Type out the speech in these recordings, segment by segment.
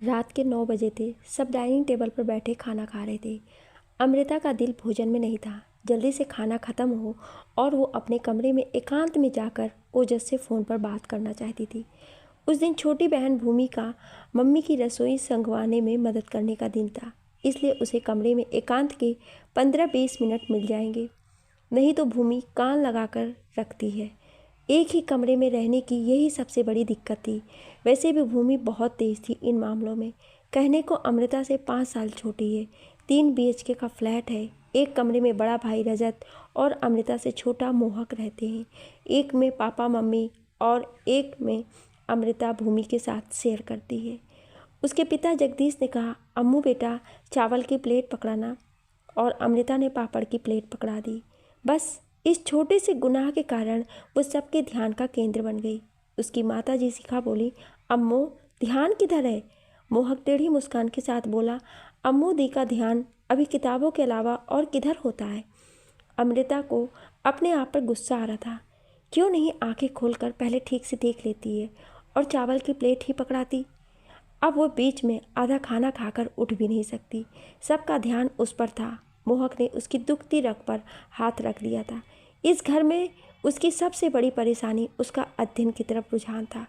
रात के 9 बजे थे। सब डाइनिंग टेबल पर बैठे खाना खा रहे थे। अमृता का दिल भोजन में नहीं था। जल्दी से खाना ख़त्म हो और वो अपने कमरे में एकांत में जाकर ओजस से फ़ोन पर बात करना चाहती थी। उस दिन छोटी बहन भूमि का मम्मी की रसोई संगवाने में मदद करने का दिन था, इसलिए उसे कमरे में एकांत के 15-20 मिनट मिल जाएंगे। नहीं तो भूमि कान लगाकर रखती है। एक ही कमरे में रहने की यही सबसे बड़ी दिक्कत थी। वैसे भी भूमि बहुत तेज थी इन मामलों में। कहने को अमृता से 5 साल छोटी है। 3 BHK का फ्लैट है। एक कमरे में बड़ा भाई रजत और अमृता से छोटा मोहक रहते हैं। एक में पापा मम्मी और एक में अमृता भूमि के साथ शेयर करती है। उसके पिता जगदीश ने कहा, अम्मू बेटा चावल की प्लेट पकड़ाना, और अमृता ने पापड़ की प्लेट पकड़ा दी। बस इस छोटे से गुनाह के कारण वो सबके ध्यान का केंद्र बन गई। उसकी माता जी सिखा बोली, अम्मू ध्यान किधर है? मोहक टेढ़ी मुस्कान के साथ बोला, अम्मू दी का ध्यान अभी किताबों के अलावा और किधर होता है? अमृता को अपने आप पर गुस्सा आ रहा था। क्यों नहीं आंखें खोलकर पहले ठीक से देख लेती है और चावल की प्लेट ही पकड़ाती। अब वो बीच में आधा खाना खाकर उठ भी नहीं सकती। सबका ध्यान उस पर था। मोहक ने उसकी दुखती रग पर हाथ रख दिया था। इस घर में उसकी सबसे बड़ी परेशानी उसका अध्ययन की तरफ रुझान था।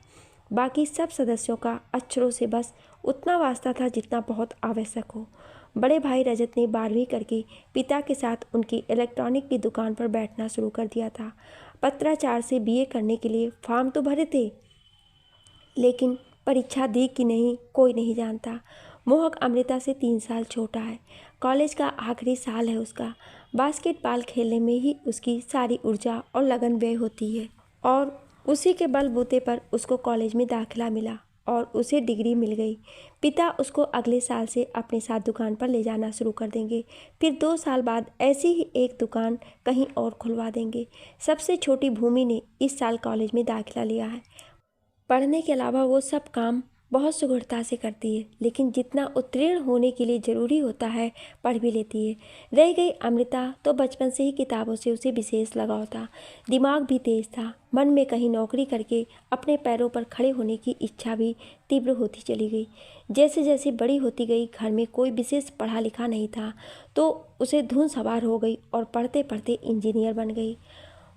बाकी सब सदस्यों का अक्षरों से बस उतना वास्ता था जितना बहुत आवश्यक हो। बड़े भाई रजत ने 12वीं करके पिता के साथ उनकी इलेक्ट्रॉनिक की दुकान पर बैठना शुरू कर दिया था। पत्राचार से BA करने के लिए फॉर्म तो भरे थे, लेकिन परीक्षा दी कि नहीं कोई नहीं जानता। मोहक अमृता से 3 साल छोटा है। कॉलेज का आखिरी साल है उसका। बास्केटबॉल खेलने में ही उसकी सारी ऊर्जा और लगन व्यय होती है और उसी के बलबूते पर उसको कॉलेज में दाखिला मिला और उसे डिग्री मिल गई। पिता उसको अगले साल से अपने साथ दुकान पर ले जाना शुरू कर देंगे। फिर 2 साल बाद ऐसी ही एक दुकान कहीं और खुलवा देंगे। सबसे छोटी भूमि ने इस साल कॉलेज में दाखिला लिया है। पढ़ने के अलावा वो सब काम बहुत सुगढ़ता से करती है, लेकिन जितना उत्तीर्ण होने के लिए ज़रूरी होता है पढ़ भी लेती है। रह गई अमृता तो बचपन से ही किताबों से उसे विशेष लगाव था। दिमाग भी तेज था। मन में कहीं नौकरी करके अपने पैरों पर खड़े होने की इच्छा भी तीव्र होती चली गई। जैसे जैसे बड़ी होती गई, घर में कोई विशेष पढ़ा लिखा नहीं था तो उसे धुन सवार हो गई और पढ़ते पढ़ते इंजीनियर बन गई।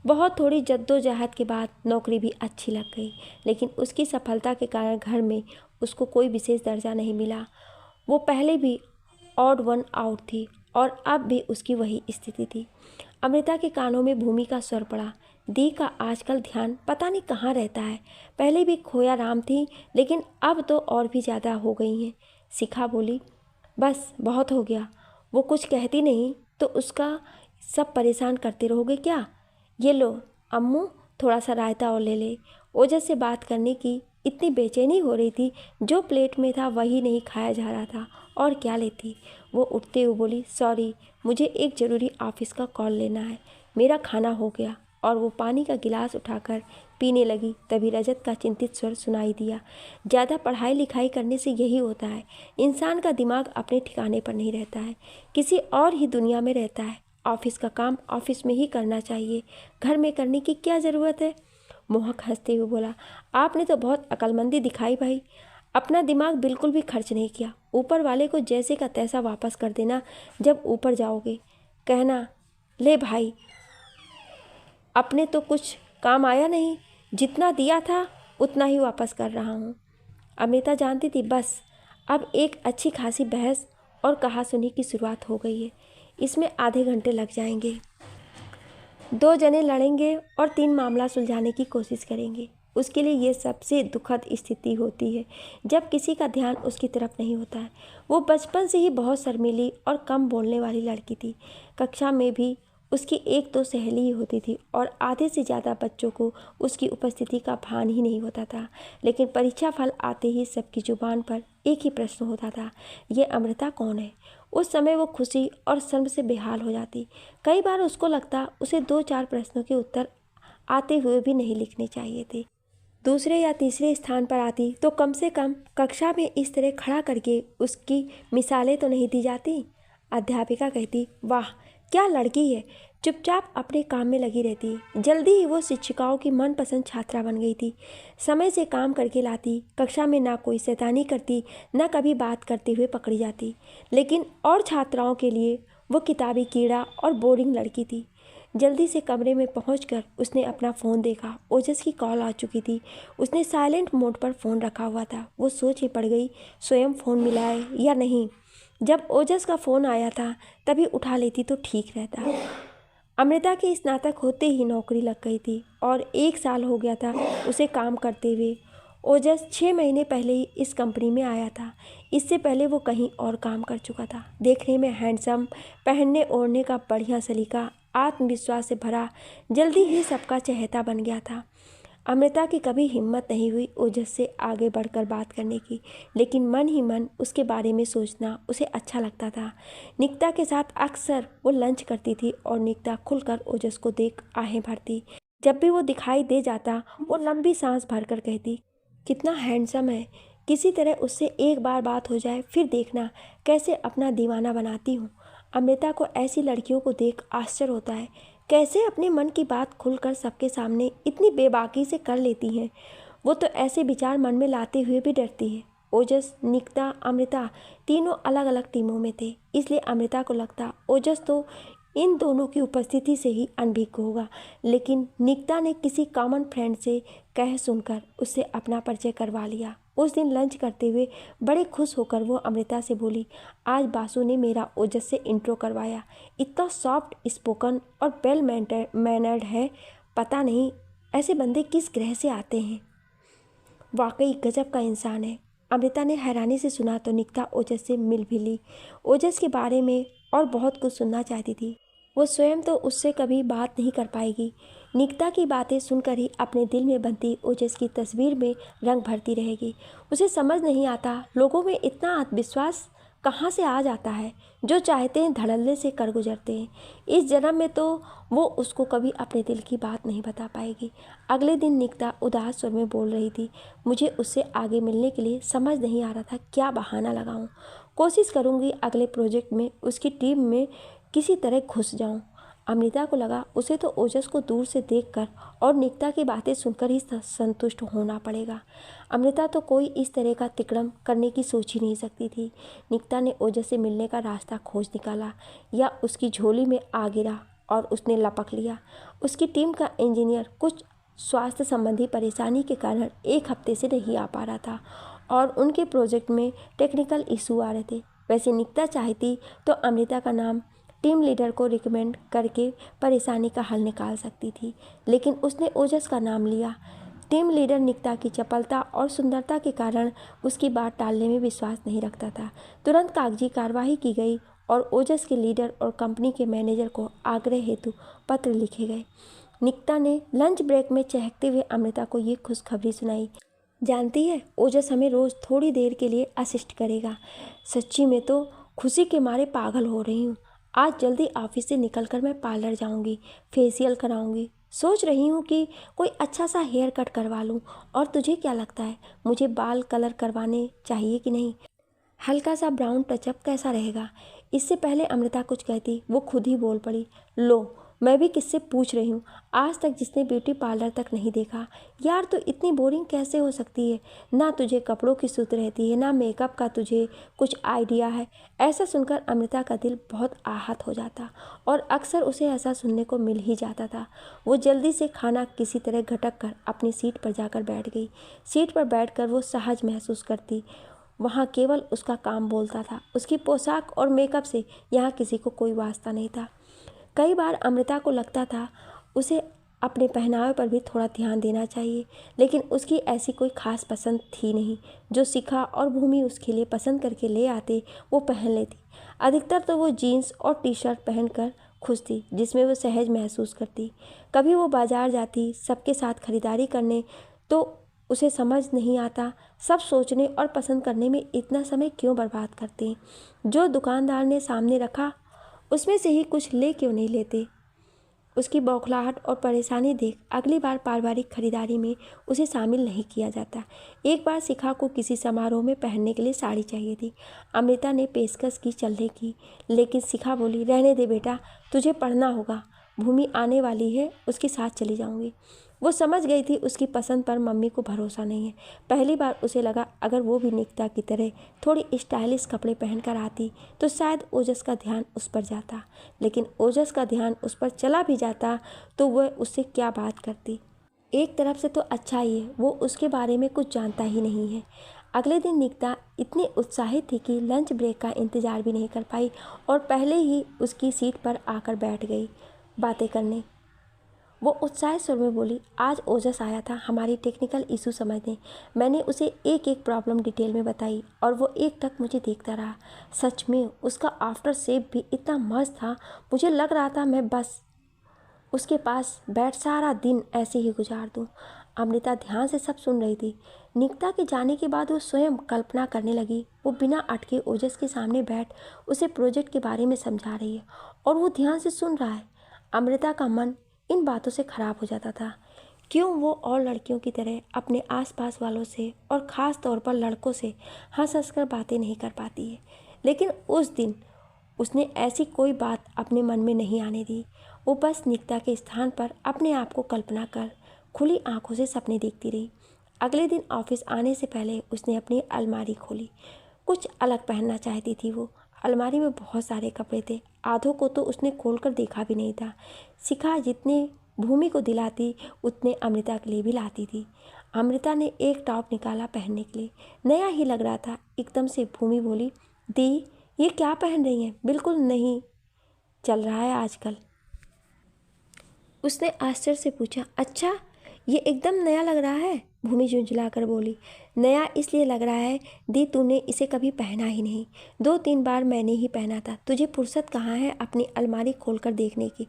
बहुत थोड़ी जद्दोजहद के बाद नौकरी भी अच्छी लग गई, लेकिन उसकी सफलता के कारण घर में उसको कोई विशेष दर्जा नहीं मिला। वो पहले भी ऑड वन आउट थी और अब भी उसकी वही स्थिति थी। अमृता के कानों में भूमि का स्वर पड़ा। दी का आजकल ध्यान पता नहीं कहाँ रहता है। पहले भी खोया राम थी, लेकिन अब तो और भी ज़्यादा हो गई हैं। शिखा बोली, बस बहुत हो गया। वो कुछ कहती नहीं तो उसका सब परेशान करते रहोगे क्या? ये लो अम्मू, थोड़ा सा रायता और ले ले। ओजस से बात करने की इतनी बेचैनी हो रही थी, जो प्लेट में था वही नहीं खाया जा रहा था और क्या लेती। वो उठते हुए बोली, सॉरी मुझे एक ज़रूरी ऑफिस का कॉल लेना है, मेरा खाना हो गया। और वो पानी का गिलास उठाकर पीने लगी। तभी रजत का चिंतित स्वर सुनाई दिया, ज़्यादा पढ़ाई लिखाई करने से यही होता है, इंसान का दिमाग अपने ठिकाने पर नहीं रहता है, किसी और ही दुनिया में रहता है। ऑफिस का काम ऑफिस में ही करना चाहिए, घर में करने की क्या ज़रूरत है? मोहक हंसते हुए बोला, आपने तो बहुत अक्लमंदी दिखाई भाई। अपना दिमाग बिल्कुल भी खर्च नहीं किया। ऊपर वाले को जैसे का तैसा वापस कर देना जब ऊपर जाओगे। कहना, ले भाई अपने तो कुछ काम आया नहीं, जितना दिया था उतना ही वापस कर रहा हूँ। अमृता जानती थी बस अब एक अच्छी खासी बहस और कहासुनी की शुरुआत हो गई है। इसमें आधे घंटे लग जाएंगे। 2 जने लड़ेंगे और 3 मामला सुलझाने की कोशिश करेंगे। उसके लिए ये सबसे दुखद स्थिति होती है जब किसी का ध्यान उसकी तरफ नहीं होता है। वो बचपन से ही बहुत शर्मीली और कम बोलने वाली लड़की थी। कक्षा में भी उसकी 1-2 सहेली ही होती थी और आधे से ज़्यादा बच्चों को उसकी उपस्थिति का भान ही नहीं होता था। लेकिन परीक्षा फल आते ही सबकी जुबान पर एक ही प्रश्न होता था, ये अमृता कौन है? उस समय वो खुशी और शर्म से बेहाल हो जाती। कई बार उसको लगता उसे 2-4 प्रश्नों के उत्तर आते हुए भी नहीं लिखने चाहिए थे। दूसरे या तीसरे स्थान पर आती तो कम से कम कक्षा में इस तरह खड़ा करके उसकी मिसालें तो नहीं दी जाती। अध्यापिका कहती, वाह क्या लड़की है, चुपचाप अपने काम में लगी रहती। जल्दी ही वो शिक्षिकाओं की मनपसंद छात्रा बन गई थी। समय से काम करके लाती, कक्षा में ना कोई शैतानी करती, ना कभी बात करते हुए पकड़ी जाती। लेकिन और छात्राओं के लिए वो किताबी कीड़ा और बोरिंग लड़की थी। जल्दी से कमरे में पहुंचकर उसने अपना फ़ोन देखा। ओजस की कॉल आ चुकी थी। उसने साइलेंट मोड पर फ़ोन रखा हुआ था। वो सोच में पड़ गई, स्वयं फ़ोन मिलाए या नहीं। जब ओजस का फ़ोन आया था तभी उठा लेती तो ठीक रहता। अमृता की स्नातक होते ही नौकरी लग गई थी और 1 साल हो गया था उसे काम करते हुए। ओजस 6 महीने पहले ही इस कंपनी में आया था। इससे पहले वो कहीं और काम कर चुका था। देखने में हैंडसम, पहनने ओढ़ने का बढ़िया सलीका, आत्मविश्वास से भरा, जल्दी ही सबका चहेता बन गया था। अमृता की कभी हिम्मत नहीं हुई ओजस से आगे बढ़कर बात करने की, लेकिन मन ही मन उसके बारे में सोचना उसे अच्छा लगता था। निकिता के साथ अक्सर वो लंच करती थी और निकिता खुलकर ओजस को देख आहें भरती। जब भी वो दिखाई दे जाता वो लंबी सांस भरकर कहती, कितना हैंडसम है। किसी तरह उससे एक बार बात हो जाए, फिर देखना कैसे अपना दीवाना बनाती हूँ। अमृता को ऐसी लड़कियों को देख आश्चर्य होता है, कैसे अपने मन की बात खुलकर सबके सामने इतनी बेबाकी से कर लेती हैं। वो तो ऐसे विचार मन में लाते हुए भी डरती है। ओजस, निकिता, अमृता तीनों अलग अलग टीमों में थे, इसलिए अमृता को लगता ओजस तो इन दोनों की उपस्थिति से ही अनभिज्ञ होगा। लेकिन निकिता ने किसी कॉमन फ्रेंड से कह सुनकर उससे अपना परिचय करवा लिया। उस दिन लंच करते हुए बड़े खुश होकर वो अमृता से बोली, आज बासु ने मेरा ओजस से इंट्रो करवाया। इतना सॉफ्ट स्पोकन और वेल मैनर्ड है, पता नहीं ऐसे बंदे किस ग्रह से आते हैं। वाकई गजब का इंसान है। अमृता ने हैरानी से सुना तो निकिता ओजस से मिल भी ली। ओजस के बारे में और बहुत कुछ सुनना चाहती थी। वो स्वयं तो उससे कभी बात नहीं कर पाएगी। निकिता की बातें सुनकर ही अपने दिल में बनती ओजस की तस्वीर में रंग भरती रहेगी। उसे समझ नहीं आता लोगों में इतना आत्मविश्वास कहाँ से आ जाता है। जो चाहते हैं धड़ल्ले से कर गुजरते हैं। इस जन्म में तो वो उसको कभी अपने दिल की बात नहीं बता पाएगी। अगले दिन निकिता उदास स्वर में बोल रही थी, मुझे उससे आगे मिलने के लिए समझ नहीं आ रहा था क्या बहाना लगाऊं। कोशिश करूंगी अगले प्रोजेक्ट में उसकी टीम में किसी तरह घुस जाऊं। अमृता को लगा उसे तो ओजस को दूर से देखकर और निकिता की बातें सुनकर ही संतुष्ट होना पड़ेगा। अमृता तो कोई इस तरह का तिकड़म करने की सोच ही नहीं सकती थी। निकिता ने ओजस से मिलने का रास्ता खोज निकाला या उसकी झोली में आ गिरा और उसने लपक लिया। उसकी टीम का इंजीनियर कुछ स्वास्थ्य संबंधी परेशानी के कारण 1 हफ्ते से नहीं आ पा रहा था और उनके प्रोजेक्ट में टेक्निकल इशू आ रहे थे। वैसे निकिता चाहती तो अमृता का नाम टीम लीडर को रिकमेंड करके परेशानी का हल निकाल सकती थी, लेकिन उसने ओजस का नाम लिया। टीम लीडर निकिता की चपलता और सुंदरता के कारण उसकी बात टालने में विश्वास नहीं रखता था। तुरंत कागजी कार्रवाई की गई और ओजस के लीडर और कंपनी के मैनेजर को आग्रह हेतु पत्र लिखे गए। निकिता ने लंच ब्रेक में चहकते हुए अमृता को ये खुशखबरी सुनाई, जानती है ओजस हमें रोज़ थोड़ी देर के लिए असिस्ट करेगा। सच्ची में तो खुशी के मारे पागल हो रही हूँ। आज जल्दी ऑफिस से निकलकर मैं पार्लर जाऊंगी, फेशियल कराऊंगी। सोच रही हूँ कि कोई अच्छा सा हेयर कट करवा लूँ। और तुझे क्या लगता है, मुझे बाल कलर करवाने चाहिए कि नहीं? हल्का सा ब्राउन टचअप कैसा रहेगा? इससे पहले अमृता कुछ कहती वो खुद ही बोल पड़ी, लो मैं भी किससे पूछ रही हूँ। आज तक जिसने ब्यूटी पार्लर तक नहीं देखा। यार तो इतनी बोरिंग कैसे हो सकती है? ना तुझे कपड़ों की सूत रहती है, ना मेकअप का तुझे कुछ आइडिया है। ऐसा सुनकर अमृता का दिल बहुत आहत हो जाता और अक्सर उसे ऐसा सुनने को मिल ही जाता था। वो जल्दी से खाना किसी तरह घटक कर अपनी सीट पर जाकर बैठ गई। सीट पर बैठकर वो सहज महसूस करती। वहाँ केवल उसका काम बोलता था। उसकी पोशाक और मेकअप से यहाँ किसी को कोई वास्ता नहीं था। कई बार अमृता को लगता था उसे अपने पहनावे पर भी थोड़ा ध्यान देना चाहिए, लेकिन उसकी ऐसी कोई खास पसंद थी नहीं। जो शिखा और भूमि उसके लिए पसंद करके ले आते वो पहन लेती। अधिकतर तो वो जीन्स और टी शर्ट पहनकर खुश थी, जिसमें वो सहज महसूस करती। कभी वो बाजार जाती सबके साथ खरीदारी करने, तो उसे समझ नहीं आता सब सोचने और पसंद करने में इतना समय क्यों बर्बाद करते हैं। जो दुकानदार ने सामने रखा उसमें से ही कुछ ले क्यों नहीं लेते। उसकी बौखलाहट और परेशानी देख अगली बार पारिवारिक खरीदारी में उसे शामिल नहीं किया जाता। एक बार शिखा को किसी समारोह में पहनने के लिए साड़ी चाहिए थी। अमृता ने पेशकश की चलने की, लेकिन शिखा बोली, रहने दे बेटा, तुझे पढ़ना होगा। भूमि आने वाली है, उसके साथ चली जाऊंगी। वो समझ गई थी उसकी पसंद पर मम्मी को भरोसा नहीं है। पहली बार उसे लगा अगर वो भी निकिता की तरह थोड़ी स्टाइलिश कपड़े पहनकर आती तो शायद ओजस का ध्यान उस पर जाता, लेकिन ओजस का ध्यान उस पर चला भी जाता तो वह उससे क्या बात करती। एक तरफ से तो अच्छा ही है, वो उसके बारे में कुछ जानता ही नहीं है। अगले दिन निकिता इतनी उत्साहित थी कि लंच ब्रेक का इंतज़ार भी नहीं कर पाई और पहले ही उसकी सीट पर आकर बैठ गई बातें करने। वो उत्साहित स्वर में बोली, आज ओजस आया था हमारी टेक्निकल इशू समझने। मैंने उसे एक एक प्रॉब्लम डिटेल में बताई और वो एक टक मुझे देखता रहा। सच में उसका आफ्टर शेव भी इतना मस्त था, मुझे लग रहा था मैं बस उसके पास बैठ सारा दिन ऐसे ही गुजार दूं। अमृता ध्यान से सब सुन रही थी। निकिता के जाने के बाद वो स्वयं कल्पना करने लगी। वो बिना अटके ओजस के सामने बैठ उसे प्रोजेक्ट के बारे में समझा रही है और वो ध्यान से सुन रहा है। अमृता का मन इन बातों से खराब हो जाता था। क्यों वो और लड़कियों की तरह अपने आसपास वालों से और ख़ास तौर पर लड़कों से हंस हंस कर बातें नहीं कर पाती है। लेकिन उस दिन उसने ऐसी कोई बात अपने मन में नहीं आने दी। वो बस निकिता के स्थान पर अपने आप को कल्पना कर खुली आंखों से सपने देखती रही। अगले दिन ऑफिस आने से पहले उसने अपनी अलमारी खोली। कुछ अलग पहनना चाहती थी वो। अलमारी में बहुत सारे कपड़े थे, आधों को तो उसने खोलकर देखा भी नहीं था। शिखा जितने भूमि को दिलाती उतने अमृता के लिए भी लाती थी। अमृता ने एक टॉप निकाला पहनने के लिए, नया ही लग रहा था। एकदम से भूमि बोली, दी ये क्या पहन रही हैं? बिल्कुल नहीं चल रहा है आजकल। उसने आश्चर्य से पूछा, अच्छा ये एकदम नया लग रहा है? भूमि झुंझला कर बोली, नया इसलिए लग रहा है दी तूने इसे कभी पहना ही नहीं। 2-3 बार मैंने ही पहना था, तुझे फुर्सत कहाँ है अपनी अलमारी खोलकर देखने की।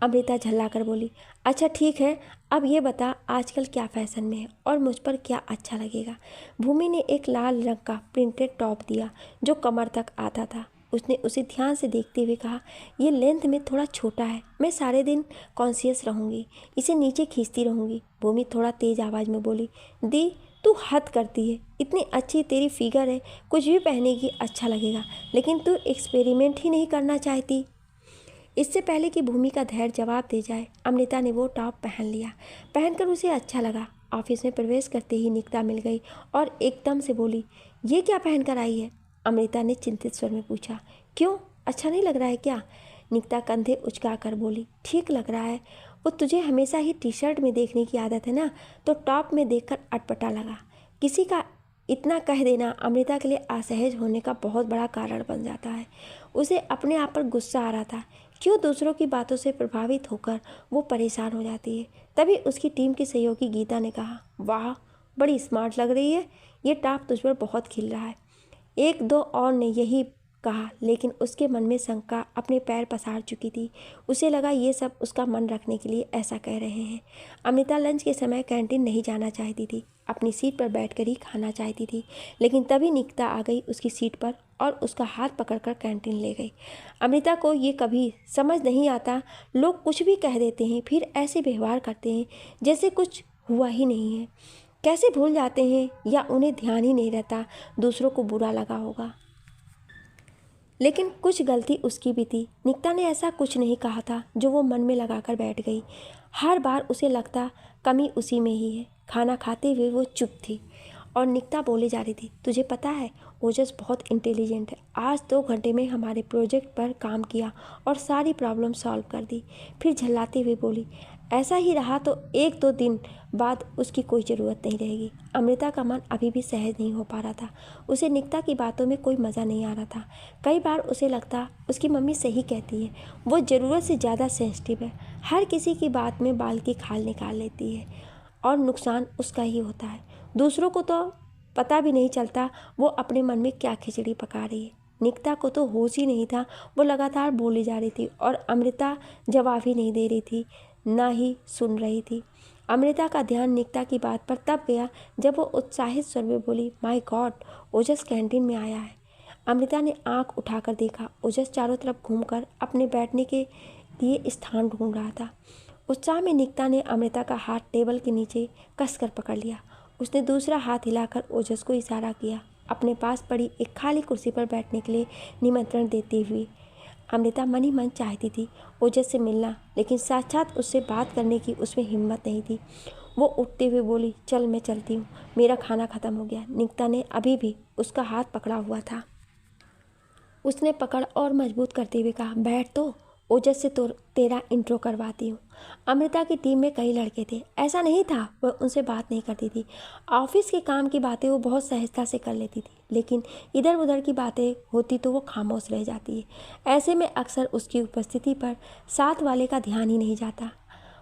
अमृता झल्ला कर बोली, अच्छा ठीक है, अब ये बता आजकल क्या फ़ैशन में है और मुझ पर क्या अच्छा लगेगा। भूमि ने एक लाल रंग का प्रिंटेड टॉप दिया जो कमर तक आता था। उसने उसे ध्यान से देखते हुए कहा, ये लेंथ में थोड़ा छोटा है, मैं सारे दिन कॉन्शियस रहूँगी, इसे नीचे खींचती रहूँगी। भूमि थोड़ा तेज़ आवाज़ में बोली, दी तू हद करती है, इतनी अच्छी तेरी फिगर है, कुछ भी पहनेगी अच्छा लगेगा, लेकिन तू एक्सपेरिमेंट ही नहीं करना चाहती। इससे पहले कि भूमि का धैर्य जवाब दे जाए, अमृता ने वो टॉप पहन लिया। पहनकर उसे अच्छा लगा। ऑफिस में प्रवेश करते ही निकिता मिल गई और एकदम से बोली, ये क्या पहनकर आई है? अमृता ने चिंतित स्वर में पूछा, क्यों अच्छा नहीं लग रहा है क्या? निकिता कंधे उचका कर बोली, ठीक लग रहा है। वो तुझे हमेशा ही टी शर्ट में देखने की आदत है ना, तो टॉप में देखकर अटपटा लगा। किसी का इतना कह देना अमृता के लिए असहज होने का बहुत बड़ा कारण बन जाता है। उसे अपने आप पर गुस्सा आ रहा था। क्यों दूसरों की बातों से प्रभावित होकर वो परेशान हो जाती है। तभी उसकी टीम की सहयोगी गीता ने कहा, वाह बड़ी स्मार्ट लग रही है, ये टॉप तुझ पर बहुत खिल रहा है। एक दो और ने यही कहा, लेकिन उसके मन में शंका अपने पैर पसार चुकी थी। उसे लगा ये सब उसका मन रखने के लिए ऐसा कह रहे हैं। अमृता लंच के समय कैंटीन नहीं जाना चाहती थी, अपनी सीट पर बैठकर ही खाना चाहती थी। लेकिन तभी निकिता आ गई उसकी सीट पर और उसका हाथ पकड़कर कैंटीन ले गई। अमृता को ये कभी समझ नहीं आता, लोग कुछ भी कह देते हैं फिर ऐसे व्यवहार करते हैं जैसे कुछ हुआ ही नहीं है। कैसे भूल जाते हैं या उन्हें ध्यान ही नहीं रहता दूसरों को बुरा लगा होगा। लेकिन कुछ गलती उसकी भी थी। निकिता ने ऐसा कुछ नहीं कहा था जो वो मन में लगाकर बैठ गई। हर बार उसे लगता कमी उसी में ही है। खाना खाते हुए वो चुप थी और निकिता बोले जा रही थी, तुझे पता है ओजस बहुत इंटेलिजेंट है। आज 2 घंटे में हमारे प्रोजेक्ट पर काम किया और सारी प्रॉब्लम सॉल्व कर दी। फिर झल्लाते हुए बोली, ऐसा ही रहा तो 1-2 दिन बाद उसकी कोई ज़रूरत नहीं रहेगी। अमृता का मन अभी भी सहज नहीं हो पा रहा था। उसे निकिता की बातों में कोई मज़ा नहीं आ रहा था। कई बार उसे लगता उसकी मम्मी सही कहती है, वो ज़रूरत से ज़्यादा सेंसिटिव है, हर किसी की बात में बाल की खाल निकाल लेती है और नुकसान उसका ही होता है। दूसरों को तो पता भी नहीं चलता वो अपने मन में क्या खिचड़ी पका रही है। निकिता को तो होश ही नहीं था, वो लगातार बोली जा रही थी और अमृता जवाब ही नहीं दे रही थी, ना ही सुन रही थी। अमृता का ध्यान निकिता की बात पर तब गया जब वो उत्साहित स्वर में बोली, माय गॉड ओजस कैंटीन में आया है। अमृता ने आंख उठाकर देखा, ओजस चारों तरफ घूमकर अपने बैठने के लिए स्थान ढूंढ रहा था। उत्साह में निकिता ने अमृता का हाथ टेबल के नीचे कसकर पकड़ लिया। उसने दूसरा हाथ हिलाकर ओजस को इशारा किया, अपने पास पड़ी एक खाली कुर्सी पर बैठने के लिए निमंत्रण देते हुए। अमृता मन ही मन चाहती थी ओजस से मिलना, लेकिन साक्षात उससे बात करने की उसमें हिम्मत नहीं थी। वो उठते हुए बोली, चल मैं चलती हूँ, मेरा खाना ख़त्म हो गया। निकिता ने अभी भी उसका हाथ पकड़ा हुआ था। उसने पकड़ और मजबूत करते हुए कहा, बैठ तो, ओजस से तो तेरा इंट्रो करवाती हूँ। अमृता की टीम में कई लड़के थे, ऐसा नहीं था वह उनसे बात नहीं करती थी। ऑफिस के काम की बातें वो बहुत सहजता से कर लेती थी, लेकिन इधर उधर की बातें होती तो वो खामोश रह जाती है। ऐसे में अक्सर उसकी उपस्थिति पर साथ वाले का ध्यान ही नहीं जाता।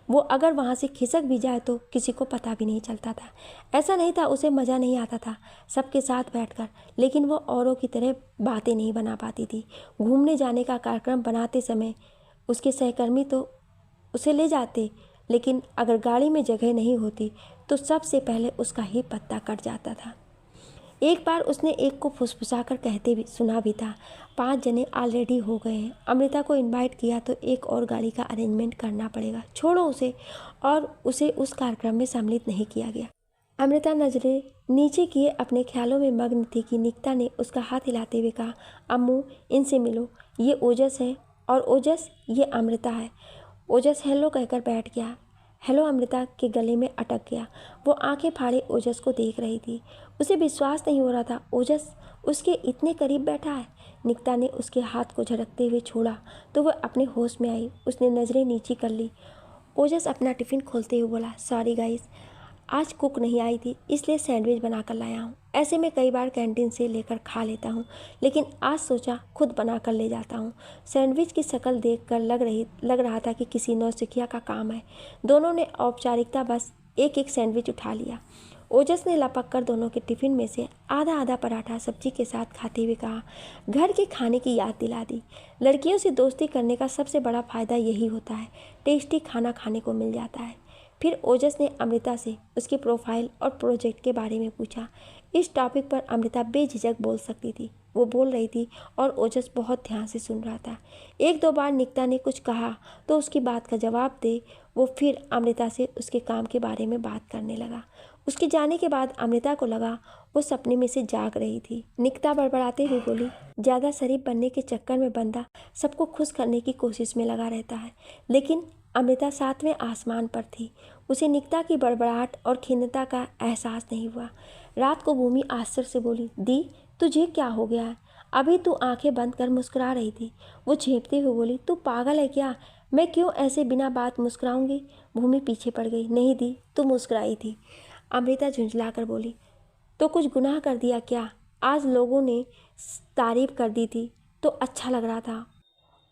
वो अगर वहाँ से खिसक भी जाए तो किसी को पता भी नहीं चलता था। ऐसा नहीं था उसे मज़ा नहीं आता था सबके साथ बैठकर, लेकिन वो औरों की तरह बातें नहीं बना पाती थी। घूमने जाने का कार्यक्रम बनाते समय उसके सहकर्मी तो उसे ले जाते, लेकिन अगर गाड़ी में जगह नहीं होती तो सबसे पहले उसका ही पत्ता कट जाता था। एक बार उसने एक को फुसफुसाकर कहते भी सुना भी था, 5 जने ऑलरेडी हो गए हैं, अमृता को इनवाइट किया तो एक और गाड़ी का अरेंजमेंट करना पड़ेगा, छोड़ो उसे। और उसे उस कार्यक्रम में सम्मिलित नहीं किया गया। अमृता नजरें नीचे किए अपने ख्यालों में मग्न थी कि निकिता ने उसका हाथ हिलाते हुए कहा, अम्मू इनसे मिलो, ये ओजस है और ओजस ये अमृता है। ओजस हेलो कहकर बैठ गया। हेलो अमृता के गले में अटक गया। वो आंखें फाड़े ओजस को देख रही थी। उसे विश्वास नहीं हो रहा था ओजस उसके इतने करीब बैठा है। निकिता ने उसके हाथ को झटकते हुए छोड़ा तो वह अपने होश में आई। उसने नज़रें नीची कर ली। ओजस अपना टिफ़िन खोलते हुए बोला, सॉरी गाइस, आज कुक नहीं आई थी इसलिए सैंडविच बना कर लाया हूँ। ऐसे में कई बार कैंटीन से लेकर खा लेता हूँ, लेकिन आज सोचा खुद बना कर ले जाता हूँ। सैंडविच की शक्ल देखकर लग रहा था कि किसी नौसिखिया का काम है। दोनों ने औपचारिकता बस एक एक सैंडविच उठा लिया। ओजस ने लपक कर दोनों के टिफ़िन में से आधा आधा पराठा सब्जी के साथ खाते हुए कहा, घर के खाने की याद दिला दी। लड़कियों से दोस्ती करने का सबसे बड़ा फ़ायदा यही होता है, टेस्टी खाना खाने को मिल जाता है। फिर ओजस ने अमृता से उसकी प्रोफाइल और प्रोजेक्ट के बारे में पूछा। इस टॉपिक पर अमृता बेझिझक बोल सकती थी। वो बोल रही थी और ओजस बहुत ध्यान से सुन रहा था। एक दो बार निकिता ने कुछ कहा तो उसकी बात का जवाब दे वो फिर अमृता से उसके काम के बारे में बात करने लगा। उसके जाने के बाद अमृता को लगा वो सपने में से जाग रही थी। निकिता बड़बड़ाते हुए बोली, ज़्यादा शरीफ बनने के चक्कर में बंदा सबको खुश करने की कोशिश में लगा रहता है। लेकिन अमृता 7वें आसमान पर थी। उसे निकिता की बड़बड़ाहट और खिन्नता का एहसास नहीं हुआ। रात को भूमि आश्चर्य से बोली, दी तुझे क्या हो गया है? अभी तू आंखें बंद कर मुस्कुरा रही थी। वो झेंपते हुए बोली, तू पागल है क्या? मैं क्यों ऐसे बिना बात मुस्कुराऊंगी? भूमि पीछे पड़ गई। नहीं दी, तू मुस्कुराई थी। अमृता झुंझला कर बोली, तो कुछ गुनाह कर दिया क्या? आज लोगों ने तारीफ कर दी थी तो अच्छा लग रहा था,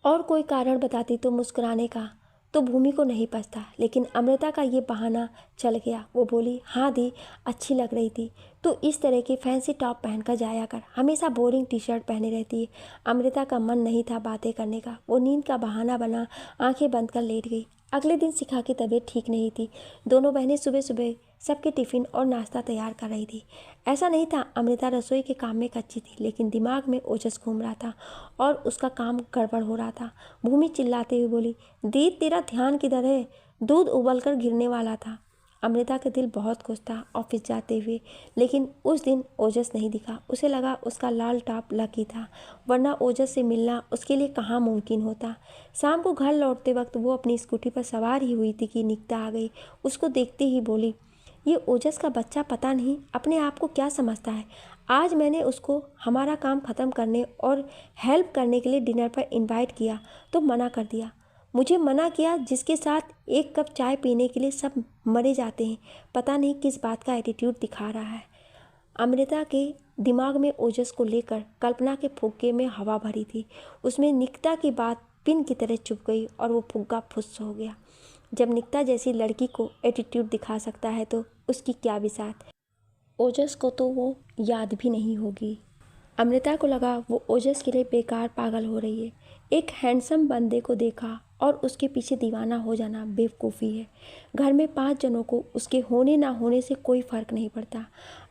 और कोई कारण बताती तो मुस्कुराने का तो भूमि को नहीं पछता, लेकिन अमृता का ये बहाना चल गया। वो बोली, हाँ दी, अच्छी लग रही थी। तो इस तरह की फैंसी टॉप पहनकर जाया कर, हमेशा बोरिंग टी शर्ट पहने रहती है। अमृता का मन नहीं था बातें करने का। वो नींद का बहाना बना आंखें बंद कर लेट गई। अगले दिन शिखा की तबीयत ठीक नहीं थी। दोनों बहनें सुबह सुबह सबके टिफ़िन और नाश्ता तैयार कर रही थी। ऐसा नहीं था अमृता रसोई के काम में कच्ची थी, लेकिन दिमाग में ओजस घूम रहा था और उसका काम गड़बड़ हो रहा था। भूमि चिल्लाते हुए बोली, दी तेरा ध्यान किधर है? दूध उबल कर गिरने वाला था। अमृता का दिल बहुत खुश था ऑफिस जाते हुए, लेकिन उस दिन ओजस नहीं दिखा। उसे लगा उसका लाल टॉप लकी था, वरना ओजस से मिलना उसके लिए कहाँ मुमकिन होता। शाम को घर लौटते वक्त वो अपनी स्कूटी पर सवार ही हुई थी कि निकिता आ गई। उसको देखते ही बोली, ये ओजस का बच्चा पता नहीं अपने आप को क्या समझता है। आज मैंने उसको हमारा काम ख़त्म करने और हेल्प करने के लिए डिनर पर इनवाइट किया तो मना कर दिया। मुझे मना किया जिसके साथ एक कप चाय पीने के लिए सब मरे जाते हैं। पता नहीं किस बात का एटीट्यूड दिखा रहा है। अमृता के दिमाग में ओजस को लेकर कल्पना के फुग्गे में हवा भरी थी। उसमें निकिता की बात पिन की तरह चुभ गई और वो फुग्गा फुस हो गया। जब निकिता जैसी लड़की को एटीट्यूड दिखा सकता है तो उसकी क्या बिसात। ओजस को तो वो याद भी नहीं होगी। अमृता को लगा वो ओजस के लिए बेकार पागल हो रही है। एक हैंडसम बंदे को देखा और उसके पीछे दीवाना हो जाना बेवकूफ़ी है। घर में 5 जनों को उसके होने ना होने से कोई फ़र्क नहीं पड़ता।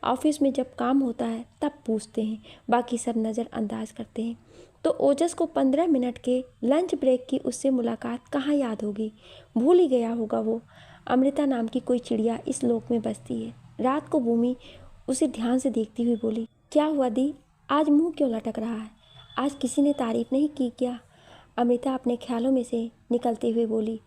ऑफिस में जब काम होता है तब पूछते हैं, बाकी सब नज़रअंदाज करते हैं। तो ओजस को 15 मिनट के लंच ब्रेक की उससे मुलाकात कहाँ याद होगी? भूल ही गया होगा वो। अमृता नाम की कोई चिड़िया इस लोक में बसती है। रात को भूमि उसे ध्यान से देखती हुई बोली, क्या हुआ दी, आज मुंह क्यों लटक रहा है? आज किसी ने तारीफ नहीं की क्या? अमृता अपने ख्यालों में से निकलते हुए बोली,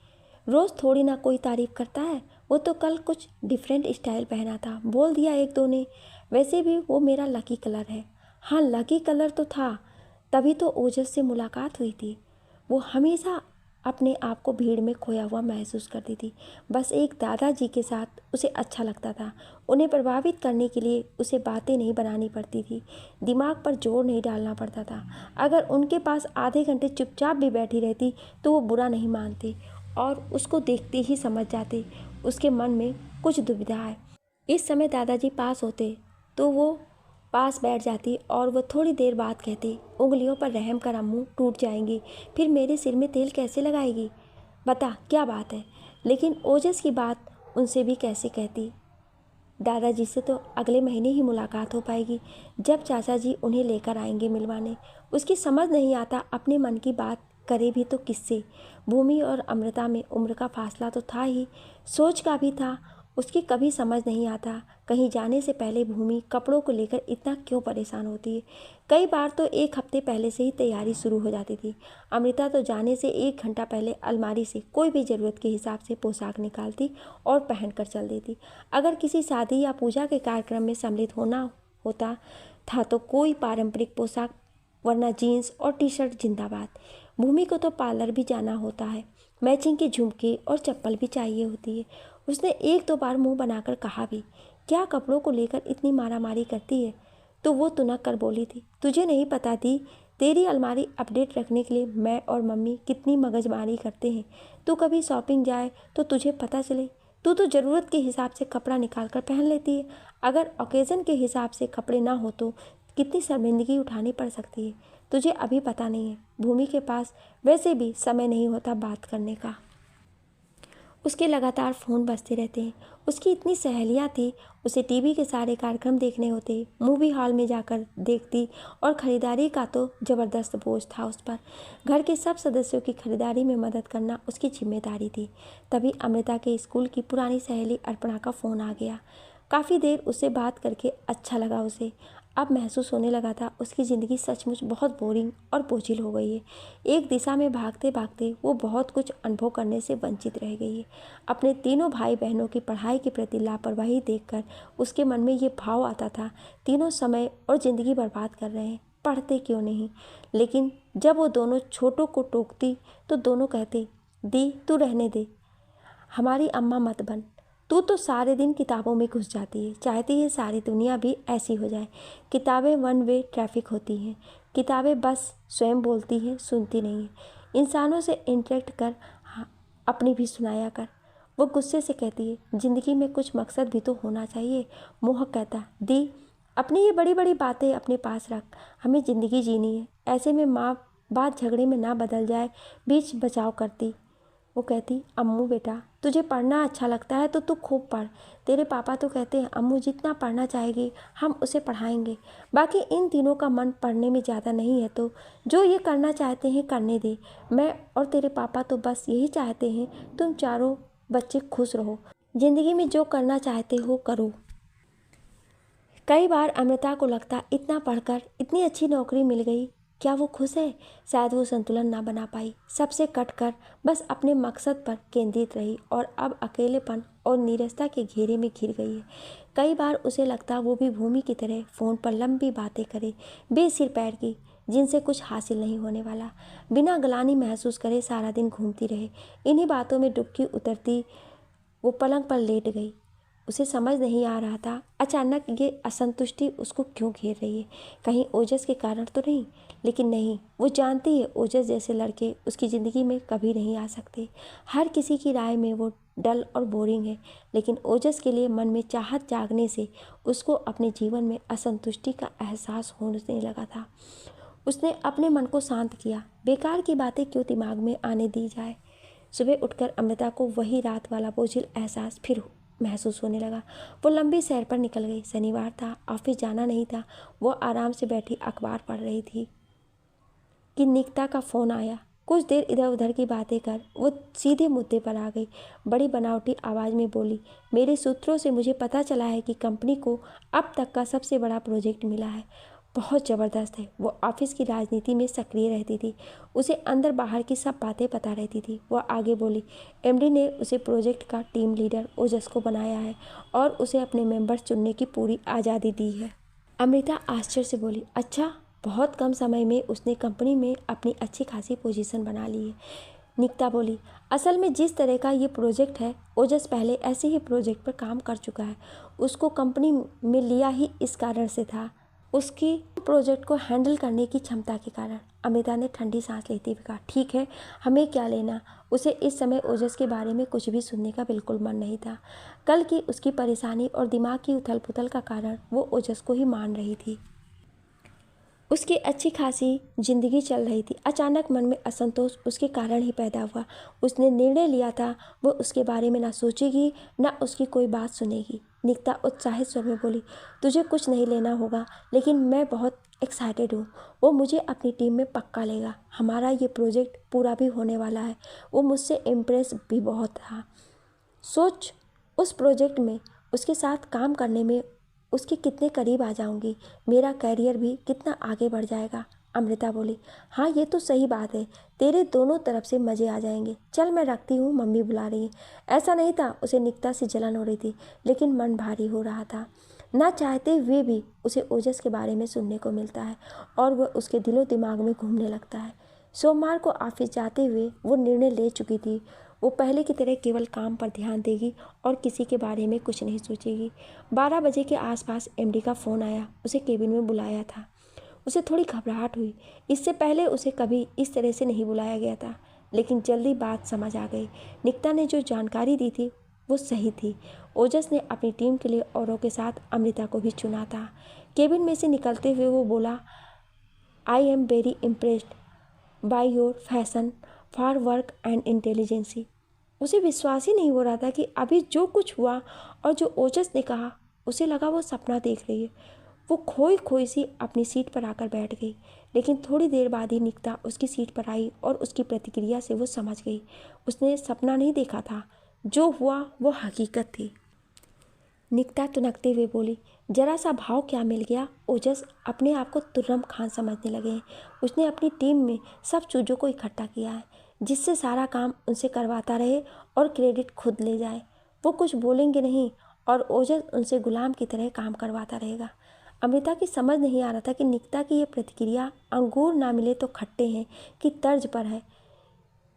रोज़ थोड़ी ना कोई तारीफ करता है, वो तो कल कुछ डिफरेंट स्टाइल पहना था, बोल दिया एक दो ने। वैसे भी वो मेरा लकी कलर है। हाँ, लकी कलर तो था, तभी तो ओजस से मुलाकात हुई थी। वो हमेशा अपने आप को भीड़ में खोया हुआ महसूस करती थी। बस एक दादाजी के साथ उसे अच्छा लगता था। उन्हें प्रभावित करने के लिए उसे बातें नहीं बनानी पड़ती थी, दिमाग पर जोर नहीं डालना पड़ता था। अगर उनके पास आधे घंटे चुपचाप भी बैठी रहती तो वो बुरा नहीं मानते और उसको देखते ही समझ जाते उसके मन में कुछ दुविधा है। इस समय दादाजी पास होते तो वो पास बैठ जाती और वो थोड़ी देर बाद कहती, उंगलियों पर रहम कर अम्मू, टूट जाएंगी, फिर मेरे सिर में तेल कैसे लगाएगी? बता क्या बात है? लेकिन ओजस की बात उनसे भी कैसे कहती? दादाजी से तो अगले महीने ही मुलाकात हो पाएगी, जब चाचा जी उन्हें लेकर आएंगे मिलवाने। उसकी समझ नहीं आता अपने मन की बात करे भी तो किससे। भूमि और अमृता में उम्र का फासला तो था ही, सोच का भी था। उसकी कभी समझ नहीं आता कहीं जाने से पहले भूमि कपड़ों को लेकर इतना क्यों परेशान होती है। कई बार तो एक हफ्ते पहले से ही तैयारी शुरू हो जाती थी। अमृता तो जाने से एक घंटा पहले अलमारी से कोई भी ज़रूरत के हिसाब से पोशाक निकालती और पहन कर चल देती। अगर किसी शादी या पूजा के कार्यक्रम में सम्मिलित होना होता था तो कोई पारंपरिक पोशाक, वरना जीन्स और टी शर्ट जिंदाबाद। भूमि को तो पार्लर भी जाना होता है, मैचिंग के झुमके और चप्पल भी चाहिए होती है। उसने एक दो बार मुंह बनाकर कहा भी, क्या कपड़ों को लेकर इतनी मारामारी करती है? तो वो तुनक कर बोली थी, तुझे नहीं पता थी तेरी अलमारी अपडेट रखने के लिए मैं और मम्मी कितनी मगजमारी करते हैं। तू कभी शॉपिंग जाए तो तुझे पता चले। तू तो ज़रूरत के हिसाब से कपड़ा निकाल कर पहन लेती है। अगर ओकेज़न के हिसाब से कपड़े ना हो तो कितनी शर्मिंदगी उठानी पड़ सकती है। तुझे अभी पता नहीं है, भूमि के पास वैसे भी समय नहीं होता बात करने का। उसके लगातार फ़ोन बजते रहते हैं। उसकी इतनी सहेलियाँ थी, उसे टीवी के सारे कार्यक्रम देखने होते, मूवी हॉल में जाकर देखती और ख़रीदारी का तो ज़बरदस्त बोझ था उस पर। घर के सब सदस्यों की खरीदारी में मदद करना उसकी जिम्मेदारी थी। तभी अमृता के स्कूल की पुरानी सहेली अर्पणा का फ़ोन आ गया। काफ़ी देर उससे बात करके अच्छा लगा उसे। अब महसूस होने लगा था उसकी ज़िंदगी सचमुच बहुत बोरिंग और बोझिल हो गई है। एक दिशा में भागते भागते वो बहुत कुछ अनुभव करने से वंचित रह गई है। अपने तीनों भाई बहनों की पढ़ाई के प्रति लापरवाही देखकर उसके मन में ये भाव आता था, तीनों समय और ज़िंदगी बर्बाद कर रहे हैं, पढ़ते क्यों नहीं? लेकिन जब वो दोनों छोटों को टोकती तो दोनों कहते, दी तू रहने दे, हमारी अम्मा मत बन। तू तो सारे दिन किताबों में घुस जाती है, चाहती है सारी दुनिया भी ऐसी हो जाए। किताबें वन वे ट्रैफिक होती हैं, किताबें बस स्वयं बोलती हैं, सुनती नहीं है। इंसानों से इंटरेक्ट कर, हाँ, अपनी भी सुनाया कर। वो गुस्से से कहती है, ज़िंदगी में कुछ मकसद भी तो होना चाहिए। मोहक कहता, दी अपनी ये बड़ी बड़ी बातें अपने पास रख, हमें ज़िंदगी जीनी है। ऐसे में माँ बात झगड़े में ना बदल जाए, बीच बचाव करती। वो कहती, अम्मू बेटा तुझे पढ़ना अच्छा लगता है तो तू खूब पढ़। तेरे पापा तो कहते हैं अम्मू जितना पढ़ना चाहेगी हम उसे पढ़ाएंगे। बाकी इन तीनों का मन पढ़ने में ज़्यादा नहीं है तो जो ये करना चाहते हैं करने दे। मैं और तेरे पापा तो बस यही चाहते हैं तुम चारों बच्चे खुश रहो, ज़िंदगी में जो करना चाहते हो करो। कई बार अमृता को लगता इतना पढ़कर इतनी अच्छी नौकरी मिल गई, क्या वो खुश है? शायद वो संतुलन ना बना पाई, सबसे कटकर बस अपने मकसद पर केंद्रित रही और अब अकेलेपन और नीरसता के घेरे में घिर गई है। कई बार उसे लगता वो भी भूमि की तरह फ़ोन पर लंबी बातें करे, बेसिर पैर की, जिनसे कुछ हासिल नहीं होने वाला, बिना ग्लानि महसूस करे सारा दिन घूमती रहे। इन्हीं बातों में डुबकी उतरती वो पलंग पर लेट गई। उसे समझ नहीं आ रहा था अचानक ये असंतुष्टि उसको क्यों घेर रही है। कहीं ओजस के कारण तो नहीं? लेकिन नहीं, वो जानती है ओजस जैसे लड़के उसकी ज़िंदगी में कभी नहीं आ सकते। हर किसी की राय में वो डल और बोरिंग है, लेकिन ओजस के लिए मन में चाहत जागने से उसको अपने जीवन में असंतुष्टि का एहसास होने लगा था। उसने अपने मन को शांत किया, बेकार की बातें क्यों दिमाग में आने दी जाए। सुबह उठकर अमृता को वही रात वाला बोझिल एहसास फिर महसूस होने लगा। वो लंबी सैर पर निकल गई। शनिवार था, ऑफिस जाना नहीं था। वो आराम से बैठी अखबार पढ़ रही थी कि निकिता का फ़ोन आया। कुछ देर इधर उधर की बातें कर वो सीधे मुद्दे पर आ गई। बड़ी बनावटी आवाज़ में बोली, मेरे सूत्रों से मुझे पता चला है कि कंपनी को अब तक का सबसे बड़ा प्रोजेक्ट मिला है। बहुत ज़बरदस्त है। वो ऑफिस की राजनीति में सक्रिय रहती थी, उसे अंदर बाहर की सब बातें पता रहती थी। वह आगे बोली, एमडी ने उसे प्रोजेक्ट का टीम लीडर ओजस को बनाया है और उसे अपने मेंबर्स चुनने की पूरी आज़ादी दी है। अमृता आश्चर्य से बोली, अच्छा, बहुत कम समय में उसने कंपनी में अपनी अच्छी खासी पोजीशन बना ली है। निकिता बोली, असल में जिस तरह का ये प्रोजेक्ट है, ओजस पहले ऐसे ही प्रोजेक्ट पर काम कर चुका है। उसको कंपनी में लिया ही इस कारण से था, उसकी प्रोजेक्ट को हैंडल करने की क्षमता के कारण। अमृता ने ठंडी सांस लेते हुए कहा, ठीक है, हमें क्या लेना। उसे इस समय ओजस के बारे में कुछ भी सुनने का बिल्कुल मन नहीं था। कल की उसकी परेशानी और दिमाग की उथल पुथल का कारण वो ओजस को ही मान रही थी। उसकी अच्छी खासी जिंदगी चल रही थी, अचानक मन में असंतोष उसके कारण ही पैदा हुआ। उसने निर्णय लिया था वो उसके बारे में ना सोचेगी, ना उसकी कोई बात सुनेगी। निकिता उत्साहित स्वर में बोली, तुझे कुछ नहीं लेना होगा, लेकिन मैं बहुत एक्साइटेड हूँ। वो मुझे अपनी टीम में पक्का लेगा। हमारा ये प्रोजेक्ट पूरा भी होने वाला है। वो मुझसे इम्प्रेस भी बहुत था। सोच, उस प्रोजेक्ट में उसके साथ काम करने में उसके कितने करीब आ जाऊंगी, मेरा कैरियर भी कितना आगे बढ़ जाएगा। अमृता बोली, हाँ ये तो सही बात है, तेरे दोनों तरफ से मज़े आ जाएंगे। चल मैं रखती हूँ, मम्मी बुला रही है। ऐसा नहीं था उसे निकिता से जलन हो रही थी, लेकिन मन भारी हो रहा था। ना चाहते हुए भी उसे ओजस के बारे में सुनने को मिलता है और वह उसके दिलो दिमाग में घूमने लगता है। सोमवार को ऑफिस जाते हुए वो निर्णय ले चुकी थी, वो पहले की तरह केवल काम पर ध्यान देगी और किसी के बारे में कुछ नहीं सोचेगी। 12 बजे के आसपास एमडी का फ़ोन आया, उसे केबिन में बुलाया था। उसे थोड़ी घबराहट हुई, इससे पहले उसे कभी इस तरह से नहीं बुलाया गया था, लेकिन जल्दी बात समझ आ गई। निकिता ने जो जानकारी दी थी वो सही थी। ओजस ने अपनी टीम के लिए औरों के साथ अमृता को भी चुना था। केबिन में से निकलते हुए वो बोला, I am very impressed by your fashion for work and intelligency. उसे विश्वास ही नहीं हो रहा था कि अभी जो कुछ हुआ और जो ओजस ने कहा, उसे लगा वो सपना देख रही है। वो खोई खोई सी अपनी सीट पर आकर बैठ गई, लेकिन थोड़ी देर बाद ही निकिता उसकी सीट पर आई और उसकी प्रतिक्रिया से वो समझ गई उसने सपना नहीं देखा था, जो हुआ वो हकीकत थी। निकिता तुनकते हुए बोली, जरा सा भाव क्या मिल गया। ओजस अपने आप को तुर्रम खान समझने लगे हैं। उसने अपनी टीम में सब चूजों को इकट्ठा किया है, जिससे सारा काम उनसे करवाता रहे और क्रेडिट खुद ले जाए। वो कुछ बोलेंगे नहीं और ओजस उनसे गुलाम की तरह काम करवाता रहेगा। अमृता की समझ नहीं आ रहा था कि निकिता की ये प्रतिक्रिया अंगूर ना मिले तो खट्टे हैं की तर्ज पर है,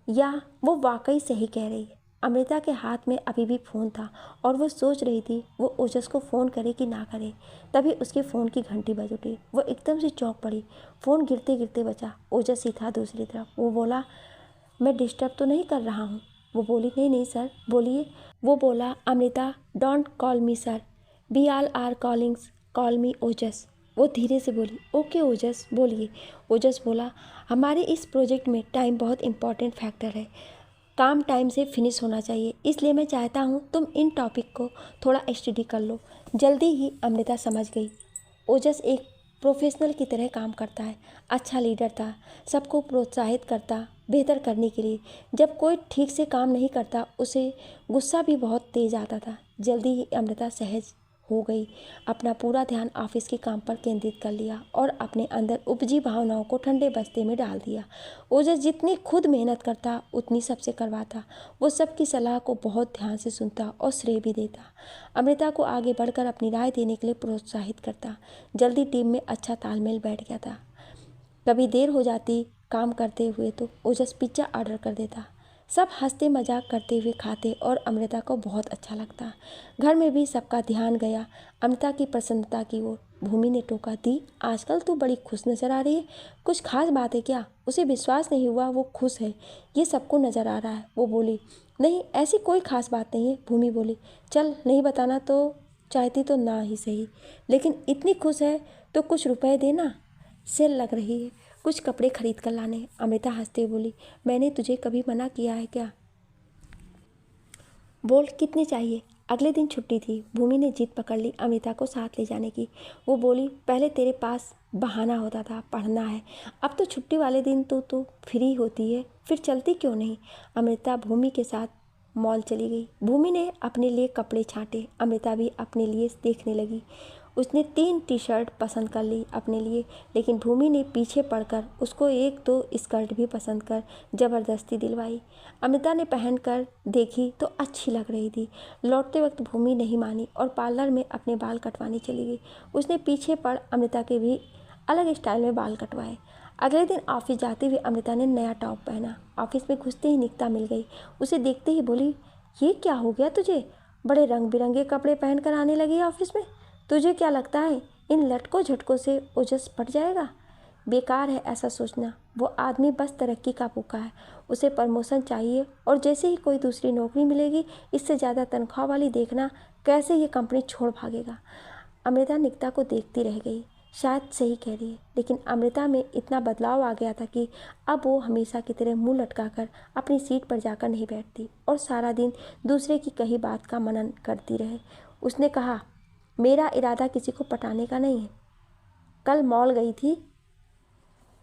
या वो वाकई सही कह रही है। अमृता के हाथ में अभी भी फ़ोन था और वो सोच रही थी वो ओजस को फ़ोन करे कि ना करे। तभी उसके फ़ोन की घंटी बज उठी। वो एकदम से चौंक पड़ी। फ़ोन गिरते गिरते बचा। ओजस ही था दूसरी तरफ। वो बोला, मैं डिस्टर्ब तो नहीं कर रहा हूँ। वो बोली, नहीं नहीं सर, बोलिए। वो बोला, Amrita, don't call me sir, we all are colleagues, call me Ojas. वो धीरे से बोली, ओके ओजस, बोलिए। ओजस बोला, हमारे इस प्रोजेक्ट में टाइम बहुत इम्पॉर्टेंट फैक्टर है। काम टाइम से फिनिश होना चाहिए, इसलिए मैं चाहता हूँ तुम इन टॉपिक को थोड़ा स्टडी कर लो। जल्दी ही अमृता समझ गई ओजस एक प्रोफेशनल की तरह काम करता है, अच्छा लीडर था, सबको प्रोत्साहित करता बेहतर करने के लिए। जब कोई ठीक से काम नहीं करता उसे गुस्सा भी बहुत तेज आता था। जल्दी ही अमृता सहज हो गई, अपना पूरा ध्यान ऑफिस के काम पर केंद्रित कर लिया और अपने अंदर उपजी भावनाओं को ठंडे बस्ते में डाल दिया। ओजस जितनी खुद मेहनत करता उतनी सबसे करवाता। वो सबकी सलाह को बहुत ध्यान से सुनता और श्रेय भी देता। अमृता को आगे बढ़कर अपनी राय देने के लिए प्रोत्साहित करता। जल्दी टीम में अच्छा तालमेल बैठ गया था। कभी देर हो जाती काम करते हुए तो ओजस पिज्ज़ा ऑर्डर कर देता। सब हंसते मजाक करते हुए खाते और अमृता को बहुत अच्छा लगता। घर में भी सबका ध्यान गया अमृता की प्रसन्नता की ओर। भूमि ने टोका, दी आजकल तो बड़ी खुश नज़र आ रही है, कुछ खास बात है क्या? उसे विश्वास नहीं हुआ वो खुश है, ये सबको नज़र आ रहा है। वो बोली, नहीं ऐसी कोई खास बात नहीं है। भूमि बोली, चल नहीं बताना तो चाहती तो ना ही सही, लेकिन इतनी खुश है तो कुछ रुपए देना, सेल लग रही है, कुछ कपड़े खरीद कर लाने हैं। अमृता हंसते हुए बोली, मैंने तुझे कभी मना किया है क्या? बोल, कितने चाहिए? अगले दिन छुट्टी थी। भूमि ने जिद पकड़ ली अमृता को साथ ले जाने की। वो बोली, पहले तेरे पास बहाना होता था, पढ़ना है, अब तो छुट्टी वाले दिन तो फ्री होती है, फिर चलती क्यों नहीं? अमृता भूमि के साथ मॉल चली गई। भूमि ने अपने लिए कपड़े छांटे, अमृता भी अपने लिए देखने लगी। उसने 3 टी-शर्ट पसंद कर ली अपने लिए, लेकिन भूमि ने पीछे पड़कर उसको 1-2 स्कर्ट भी पसंद कर ज़बरदस्ती दिलवाई। अमृता ने पहनकर देखी तो अच्छी लग रही थी। लौटते वक्त भूमि नहीं मानी और पार्लर में अपने बाल कटवाने चली गई। उसने पीछे पड़ अमृता के भी अलग स्टाइल में बाल कटवाए। अगले दिन ऑफिस जाते हुए अमृता ने नया टॉप पहना। ऑफिस में घुसते ही निकिता मिल गई। उसे देखते ही बोली, ये क्या हो गया तुझे? बड़े रंग बिरंगे कपड़े पहन कर आने लगी ऑफिस में। तुझे क्या लगता है इन लटकों झटकों से ओजस पट जाएगा? बेकार है ऐसा सोचना। वो आदमी बस तरक्की का भूखा है। उसे प्रमोशन चाहिए और जैसे ही कोई दूसरी नौकरी मिलेगी इससे ज़्यादा तनख्वाह वाली देखना, कैसे ये कंपनी छोड़ भागेगा। अमृता निकिता को देखती रह गई। शायद सही कह रही है, लेकिन अमृता में इतना बदलाव आ गया था कि अब वो हमेशा की तरह मुंह लटकाकर अपनी सीट पर जाकर नहीं बैठती और सारा दिन दूसरे की कही बात का मनन करती रहे। उसने कहा, मेरा इरादा किसी को पटाने का नहीं है। कल मॉल गई थी,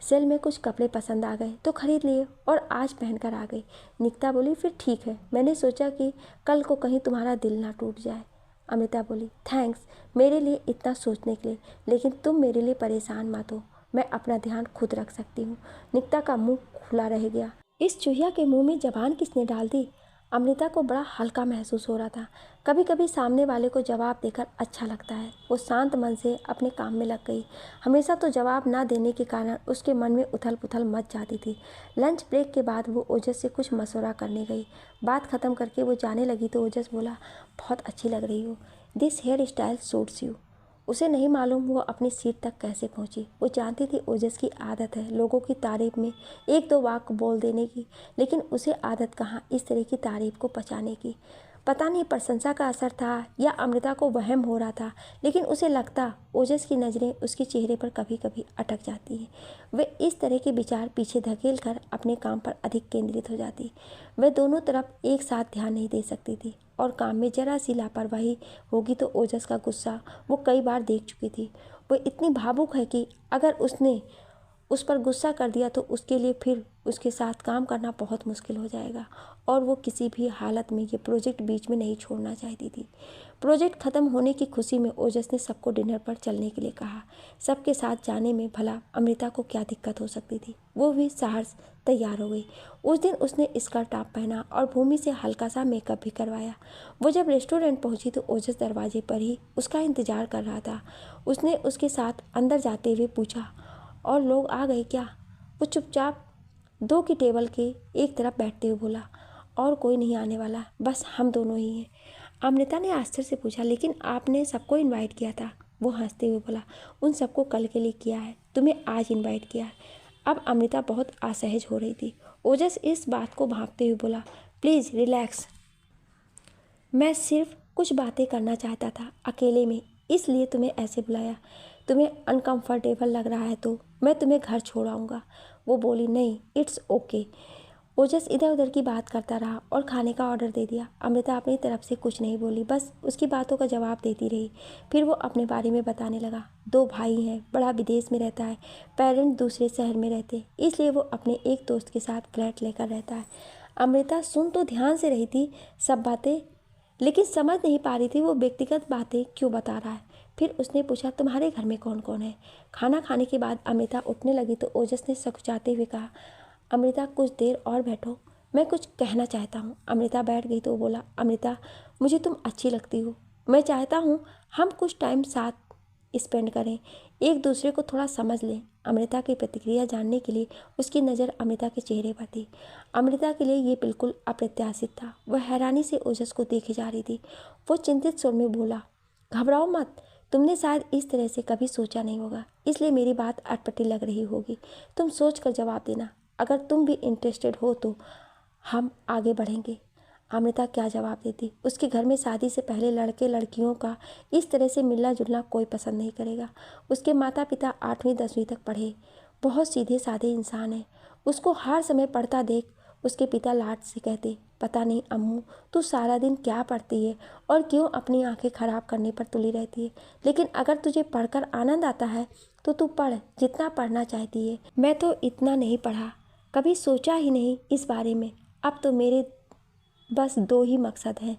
सेल में कुछ कपड़े पसंद आ गए तो खरीद लिए और आज पहनकर आ गई। निकिता बोली, फिर ठीक है, मैंने सोचा कि कल को कहीं तुम्हारा दिल ना टूट जाए। अमृता बोली, थैंक्स मेरे लिए इतना सोचने के लिए, लेकिन तुम मेरे लिए परेशान मत हो, मैं अपना ध्यान खुद रख सकती हूँ। निकिता का मुंह खुला रह गया। इस चूहिया के मुंह में जबान किसने डाल दी? अमृता को बड़ा हल्का महसूस हो रहा था। कभी कभी सामने वाले को जवाब देकर अच्छा लगता है। वो शांत मन से अपने काम में लग गई। हमेशा तो जवाब ना देने के कारण उसके मन में उथल पुथल मच जाती थी। लंच ब्रेक के बाद वो ओजस से कुछ मशवरा करने गई। बात ख़त्म करके वो जाने लगी तो ओजस बोला, बहुत अच्छी लग रही हो, this hair style suits you. उसे नहीं मालूम वो अपनी सीट तक कैसे पहुंची। वो जानती थी ओजस की आदत है लोगों की तारीफ में 1-2 वाक्य बोल देने की, लेकिन उसे आदत कहाँ इस तरह की तारीफ को पचाने की। पता नहीं प्रशंसा का असर था या अमृता को वहम हो रहा था, लेकिन उसे लगता ओजस की नज़रें उसके चेहरे पर कभी कभी अटक जाती हैं। वे इस तरह के विचार पीछे धकेल कर अपने काम पर अधिक केंद्रित हो जाती। वह दोनों तरफ एक साथ ध्यान नहीं दे सकती थी और काम में जरा सी लापरवाही होगी तो ओजस का गुस्सा वो कई बार देख चुकी थी। वो इतनी भावुक है कि अगर उसने उस पर गुस्सा कर दिया तो उसके लिए फिर उसके साथ काम करना बहुत मुश्किल हो जाएगा और वो किसी भी हालत में ये प्रोजेक्ट बीच में नहीं छोड़ना चाहती थी। प्रोजेक्ट ख़त्म होने की खुशी में ओजस ने सबको डिनर पर चलने के लिए कहा। सबके साथ जाने में भला अमृता को क्या दिक्कत हो सकती थी। वो भी सहर्ष तैयार हो गई। उस दिन उसने स्कर्ट टॉप पहना और भूमि से हल्का सा मेकअप भी करवाया। वो जब रेस्टोरेंट पहुंची तो ओजस दरवाजे पर ही उसका इंतज़ार कर रहा था। उसने उसके साथ अंदर जाते हुए पूछा, और लोग आ गए क्या? वो चुपचाप 2 की टेबल के एक तरफ बैठते हुए बोला, और कोई नहीं आने वाला, बस हम दोनों ही हैं। अमृता ने आश्चर्य से पूछा, लेकिन आपने सबको इनवाइट किया था। वो हंसते हुए बोला, उन सबको कल के लिए किया है, तुम्हें आज इनवाइट किया है। अब अमृता बहुत असहज हो रही थी। ओजस इस बात को भांपते हुए बोला, प्लीज़ रिलैक्स, मैं सिर्फ कुछ बातें करना चाहता था अकेले में, इसलिए तुम्हें ऐसे बुलाया। तुम्हें अनकंफर्टेबल लग रहा है तो मैं तुम्हें घर छोड़ आऊँगा। वो बोली, नहीं इट्स ओके। ओजस इधर उधर की बात करता रहा और खाने का ऑर्डर दे दिया। अमृता अपनी तरफ से कुछ नहीं बोली, बस उसकी बातों का जवाब देती रही। फिर वो अपने बारे में बताने लगा। 2 भाई हैं, बड़ा विदेश में रहता है, पेरेंट्स दूसरे शहर में रहते, इसलिए वो अपने एक दोस्त के साथ फ्लैट लेकर रहता है। अमृता सुन तो ध्यान से रही थी सब बातें, लेकिन समझ नहीं पा रही थी वो व्यक्तिगत बातें क्यों बता रहा है। फिर उसने पूछा, तुम्हारे घर में कौन कौन है? खाना खाने के बाद अमृता उठने लगी तो ओजस ने सकुचाते हुए कहा, अमृता कुछ देर और बैठो, मैं कुछ कहना चाहता हूँ। अमृता बैठ गई तो वो बोला, अमृता मुझे तुम अच्छी लगती हो, मैं चाहता हूँ हम कुछ टाइम साथ स्पेंड करें, एक दूसरे को थोड़ा समझ लें। अमृता की प्रतिक्रिया जानने के लिए उसकी नज़र अमृता के चेहरे पर थी। अमृता के लिए ये बिल्कुल अप्रत्याशित था। वह हैरानी से ओजस को देखे जा रही थी। वो चिंतित स्वर में बोला, घबराओ मत, तुमने शायद इस तरह से कभी सोचा नहीं होगा, इसलिए मेरी बात अटपटी लग रही होगी। तुम सोच कर जवाब देना, अगर तुम भी इंटरेस्टेड हो तो हम आगे बढ़ेंगे। अमृता क्या जवाब देती? उसके घर में शादी से पहले लड़के लड़कियों का इस तरह से मिलना जुलना कोई पसंद नहीं करेगा। उसके माता पिता 8वीं 10वीं तक पढ़े, बहुत सीधे साधे इंसान हैं। उसको हर समय पढ़ता देख उसके पिता लाड से कहते, पता नहीं अम्मू तू सारा दिन क्या पढ़ती है और क्यों अपनी आंखें खराब करने पर तुली रहती है, लेकिन अगर तुझे पढ़कर आनंद आता है तो तू पढ़, जितना पढ़ना चाहती है। मैं तो इतना नहीं पढ़ा, कभी सोचा ही नहीं इस बारे में। अब तो मेरे बस 2 ही मकसद हैं,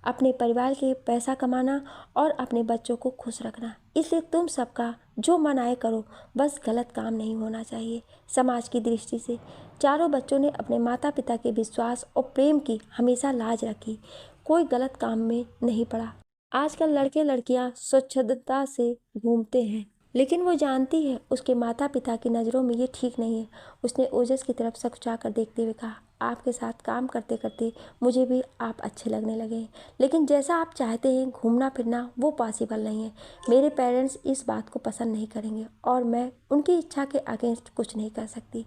अपने परिवार के पैसा कमाना और अपने बच्चों को खुश रखना। इसलिए तुम सबका जो मन आए करो, बस गलत काम नहीं होना चाहिए। समाज की दृष्टि से चारों बच्चों ने अपने माता पिता के विश्वास और प्रेम की हमेशा लाज रखी, कोई गलत काम में नहीं पड़ा। आजकल लड़के लड़कियां स्वच्छंदता से घूमते हैं, लेकिन वो जानती है उसके माता पिता की नज़रों में ये ठीक नहीं है। उसने ओजस की तरफ सकुचा कर देखते हुए कहा, आपके साथ काम करते करते मुझे भी आप अच्छे लगने लगे हैं, लेकिन जैसा आप चाहते हैं घूमना फिरना वो पॉसिबल नहीं है। मेरे पेरेंट्स इस बात को पसंद नहीं करेंगे और मैं उनकी इच्छा के अगेंस्ट कुछ नहीं कर सकती।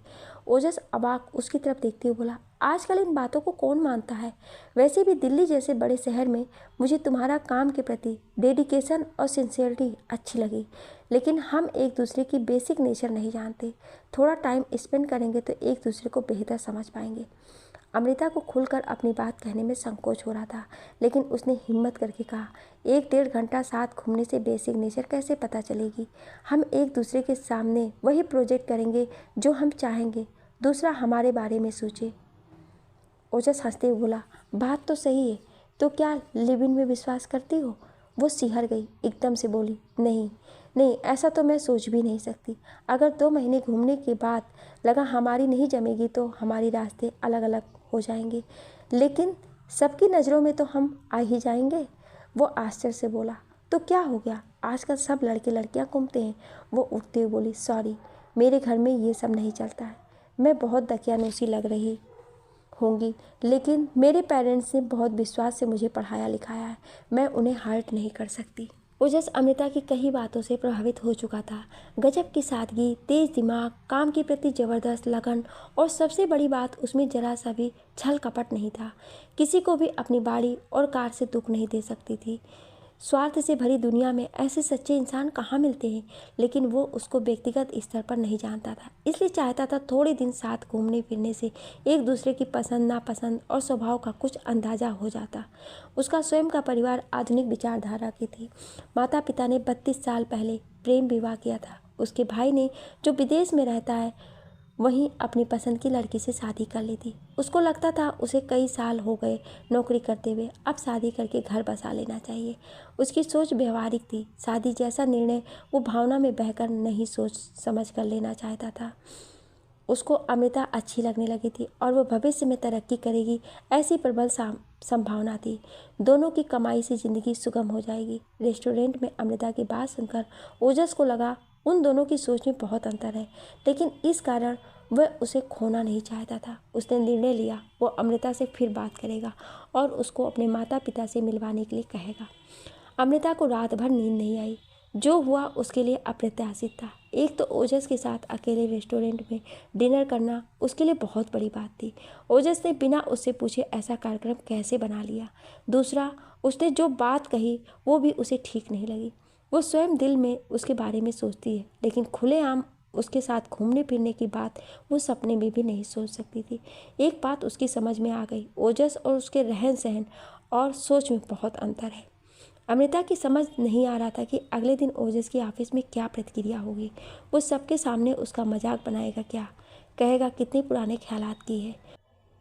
ओजस अबाक उसकी तरफ देखते हुए बोला, आजकल इन बातों को कौन मानता है। वैसे भी दिल्ली जैसे बड़े शहर में मुझे तुम्हारा काम के प्रति डेडिकेशन और सिंसियरिटी अच्छी लगी, लेकिन हम एक दूसरे की बेसिक नेचर नहीं जानते। थोड़ा टाइम स्पेंड करेंगे तो एक दूसरे को बेहतर समझ पाएंगे। अमृता को खुलकर अपनी बात कहने में संकोच हो रहा था, लेकिन उसने हिम्मत करके कहा, 1-1.5 घंटा साथ घूमने से बेसिक नेचर कैसे पता चलेगी। हम एक दूसरे के सामने वही प्रोजेक्ट करेंगे जो हम चाहेंगे, दूसरा हमारे बारे में सोचे। ओजस हंसते हुए बोला, बात तो सही है, तो क्या लिव इन में विश्वास करती हो। वो सिहर गई, एकदम से बोली, नहीं नहीं, ऐसा तो मैं सोच भी नहीं सकती। अगर 2 महीने घूमने के बाद लगा हमारी नहीं जमेगी तो हमारी रास्ते अलग अलग हो जाएंगे, लेकिन सबकी नज़रों में तो हम आ ही जाएंगे। वो आश्चर्य से बोला, तो क्या हो गया, आजकल सब लड़के लड़कियां घूमते हैं। वो उठते हुए बोली, सॉरी, मेरे घर में ये सब नहीं चलता है। मैं बहुत दकियानूसी लग रही होंगी, लेकिन मेरे पेरेंट्स ने बहुत विश्वास से मुझे पढ़ाया लिखाया है, मैं उन्हें हर्ट नहीं कर सकती। ओजस अमृता की कई बातों से प्रभावित हो चुका था। गजब की सादगी, तेज दिमाग, काम के प्रति जबरदस्त लगन और सबसे बड़ी बात, उसमें जरा सा भी छल कपट नहीं था। किसी को भी अपनी बाड़ी और कार से दुख नहीं दे सकती थी। स्वार्थ से भरी दुनिया में ऐसे सच्चे इंसान कहाँ मिलते हैं, लेकिन वो उसको व्यक्तिगत स्तर पर नहीं जानता था, इसलिए चाहता था थोड़े दिन साथ घूमने फिरने से एक दूसरे की पसंद नापसंद और स्वभाव का कुछ अंदाजा हो जाता। उसका स्वयं का परिवार आधुनिक विचारधारा की थी। माता पिता ने 32 साल पहले प्रेम विवाह किया था। उसके भाई ने, जो विदेश में रहता है, वहीं अपनी पसंद की लड़की से शादी कर ली थी। उसको लगता था उसे कई साल हो गए नौकरी करते हुए, अब शादी करके घर बसा लेना चाहिए। उसकी सोच व्यवहारिक थी। शादी जैसा निर्णय वो भावना में बहकर नहीं सोच समझ कर लेना चाहता था। उसको अमृता अच्छी लगने लगी थी और वो भविष्य में तरक्की करेगी, ऐसी प्रबल संभावना थी। दोनों की कमाई से ज़िंदगी सुगम हो जाएगी। रेस्टोरेंट में अमृता की बात सुनकर ओजस को लगा उन दोनों की सोच में बहुत अंतर है, लेकिन इस कारण वह उसे खोना नहीं चाहता था। उसने निर्णय लिया वो अमृता से फिर बात करेगा और उसको अपने माता पिता से मिलवाने के लिए कहेगा। अमृता को रात भर नींद नहीं आई। जो हुआ उसके लिए अप्रत्याशित था। एक तो ओजस के साथ अकेले रेस्टोरेंट में डिनर करना उसके लिए बहुत बड़ी बात थी। ओजस ने बिना उससे पूछे ऐसा कार्यक्रम कैसे बना लिया। दूसरा, उसने जो बात कही वो भी उसे ठीक नहीं लगी। वो स्वयं दिल में उसके बारे में सोचती है, लेकिन खुलेआम उसके साथ घूमने फिरने की बात वो सपने में भी नहीं सोच सकती थी। एक बात उसकी समझ में आ गई, ओजस और उसके रहन सहन और सोच में बहुत अंतर है। अमृता की समझ नहीं आ रहा था कि अगले दिन ओजस की ऑफिस में क्या प्रतिक्रिया होगी। वो सबके सामने उसका मजाक बनाएगा क्या, कहेगा कितने पुराने ख्यालात की है।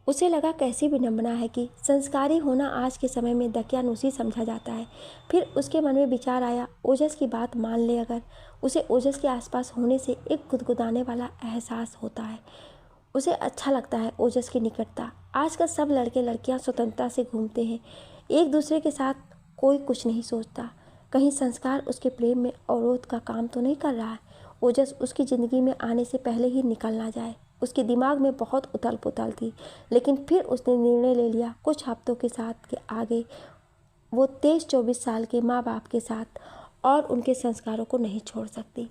उसे लगा कैसी विडंबना है कि संस्कारी होना आज के समय में दकियानूसी समझा जाता है। फिर उसके मन में विचार आया, ओजस की बात मान ले अगर, उसे ओजस के आसपास होने से एक गुदगुदाने वाला एहसास होता है। उसे अच्छा लगता है ओजस की निकटता। आजकल सब लड़के लड़कियां स्वतंत्रता से घूमते हैं, एक दूसरे के साथ कोई कुछ नहीं सोचता। कहीं संस्कार उसके प्रेम में अवरोध का काम तो नहीं कर रहा है। ओजस उसकी ज़िंदगी में आने से पहले ही निकल ना जाए। उसके दिमाग में बहुत उथल पुथल थी, लेकिन फिर उसने निर्णय ले लिया कुछ हफ्तों के साथ के आगे वो 23-24 साल के माँ बाप के साथ और उनके संस्कारों को नहीं छोड़ सकती।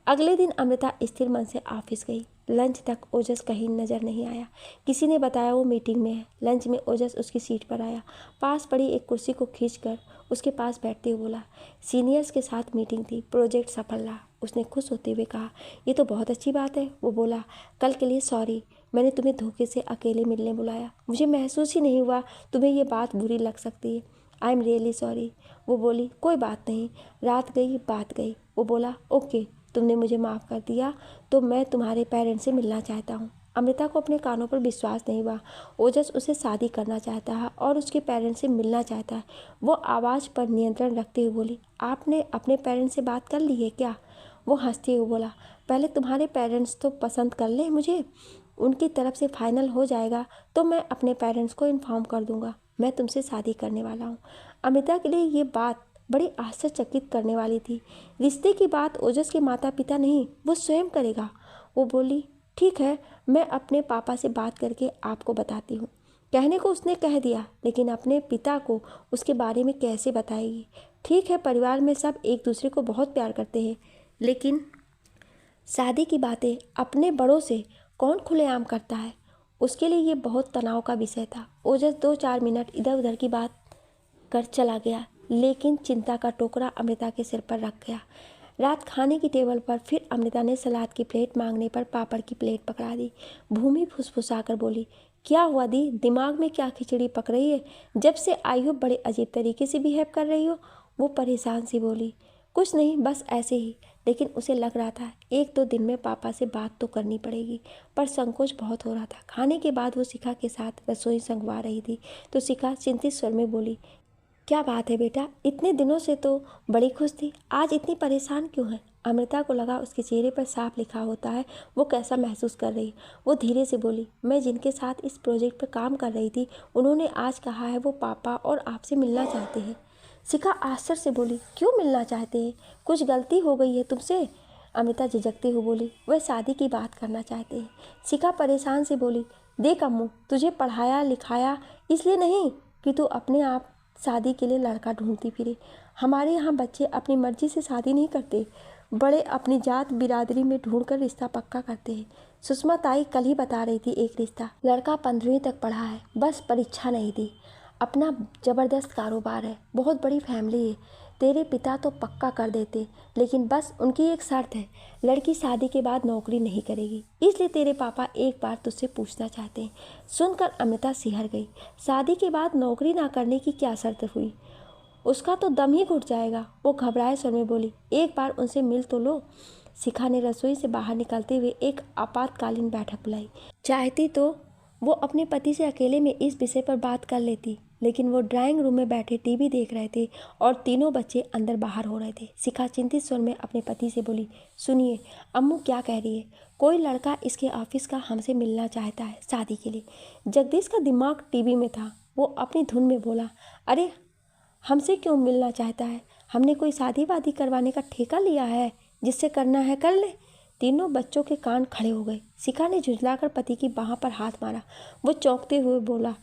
अगले दिन अमृता स्थिर मन से ऑफिस गई। लंच तक ओजस कहीं नज़र नहीं आया। किसी ने बताया वो मीटिंग में है। लंच में ओजस उसकी सीट पर आया, पास पड़ी एक कुर्सी को खींचकर उसके पास बैठते हुए बोला, सीनियर्स के साथ मीटिंग थी, प्रोजेक्ट सफल रहा। उसने खुश होते हुए कहा, ये तो बहुत अच्छी बात है। वो बोला, कल के लिए सॉरी, मैंने तुम्हें धोखे से अकेले मिलने बुलाया। मुझे महसूस ही नहीं हुआ तुम्हें ये बात बुरी लग सकती है। I am really sorry. वो बोली, कोई बात नहीं, रात गई बात गई। वो बोला, ओके, तुमने मुझे माफ़ कर दिया तो मैं तुम्हारे पेरेंट्स से मिलना चाहता हूँ। अमृता को अपने कानों पर विश्वास नहीं हुआ। ओजस उसे शादी करना चाहता है और उसके पेरेंट्स से मिलना चाहता है। वो आवाज़ पर नियंत्रण रखते हुए बोली, आपने अपने पेरेंट्स से बात कर ली है क्या? वो हंसते हुए बोला, पहले तुम्हारे पेरेंट्स तो पसंद कर लें मुझे, उनकी तरफ से फाइनल हो जाएगा तो मैं अपने पेरेंट्स को इन्फॉर्म कर दूंगा मैं तुमसे शादी करने वाला हूँ। अमृता के लिए ये बात बड़ी आश्चर्यचकित करने वाली थी। रिश्ते की बात ओजस के माता पिता नहीं, वो स्वयं करेगा। वो बोली, ठीक है, मैं अपने पापा से बात करके आपको बताती हूँ। कहने को उसने कह दिया, लेकिन अपने पिता को उसके बारे में कैसे बताएगी? ठीक है, परिवार में सब एक दूसरे को बहुत प्यार करते हैं, लेकिन शादी की बातें अपने बड़ों से कौन खुलेआम करता है? उसके लिए ये बहुत तनाव का विषय था। ओजस 2-4 मिनट इधर उधर की बात कर चला गया, लेकिन चिंता का टोकरा अमृता के सिर पर रख गया। रात खाने की टेबल पर फिर अमृता ने सलाद की प्लेट मांगने पर पापड़ की प्लेट पकड़ा दी। भूमि फुसफुसाकर बोली, क्या हुआ दी, दिमाग में क्या खिचड़ी पक रही है? जब से आई हो बड़े अजीब तरीके से बिहेव कर रही हो। वो परेशान सी बोली, कुछ नहीं, बस ऐसे ही। लेकिन उसे लग रहा था 1-2 दिन में पापा से बात तो करनी पड़ेगी, पर संकोच बहुत हो रहा था। खाने के बाद वो शिखा के साथ रसोई संगवा रही थी तो शिखा चिंतित स्वर में बोली, क्या बात है बेटा, इतने दिनों से तो बड़ी खुश थी, आज इतनी परेशान क्यों है? अमृता को लगा उसके चेहरे पर साफ लिखा होता है वो कैसा महसूस कर रही। वो धीरे से बोली, मैं जिनके साथ इस प्रोजेक्ट पर काम कर रही थी उन्होंने आज कहा है वो पापा और आपसे मिलना चाहते हैं। शिखा आश्चर्य से बोली, क्यों मिलना चाहते हैं? कुछ गलती हो गई है तुमसे? अमृता झिझकते हुए बोली, वह शादी की बात करना चाहते हैं। शिखा परेशान से बोली, देख अम्मू, तुझे पढ़ाया लिखाया इसलिए नहीं कि तू अपने आप शादी के लिए लड़का ढूंढती फिरे। हमारे यहाँ बच्चे अपनी मर्जी से शादी नहीं करते, बड़े अपनी जात बिरादरी में ढूंढकर रिश्ता पक्का करते हैं। सुषमा ताई कल ही बता रही थी एक रिश्ता, लड़का 15वीं तक पढ़ा है, बस परीक्षा नहीं दी, अपना ज़बरदस्त कारोबार है, बहुत बड़ी फैमिली है। तेरे पिता तो पक्का कर देते, लेकिन बस उनकी एक शर्त है, लड़की शादी के बाद नौकरी नहीं करेगी, इसलिए तेरे पापा एक बार तुझसे पूछना चाहते हैं। सुनकर अमृता सिहर गई। शादी के बाद नौकरी ना करने की क्या शर्त हुई? उसका तो दम ही घुट जाएगा। वो घबराए स्वर में बोली, एक बार उनसे मिल तो लो। शिखा ने रसोई से बाहर निकलते हुए एक आपातकालीन बैठक बुलाई। चाहती तो वो अपने पति से अकेले में इस विषय पर बात कर लेती, लेकिन वो ड्राइंग रूम में बैठे टीवी देख रहे थे और तीनों बच्चे अंदर बाहर हो रहे थे। शिखा चिंतित स्वर में अपने पति से बोली, सुनिए, अम्मू क्या कह रही है? कोई लड़का इसके ऑफिस का हमसे मिलना चाहता है शादी के लिए। जगदीश का दिमाग टीवी में था। वो अपनी धुन में बोला, अरे हमसे क्यों मिलना चाहता है? हमने कोई शादी वादी करवाने का ठेका लिया है? जिससे करना है कर ले। तीनों बच्चों के कान खड़े हो गए। शिखा ने झुंझलाकर पति की बाह पर हाथ मारा। वो चौंकते हुए बोला,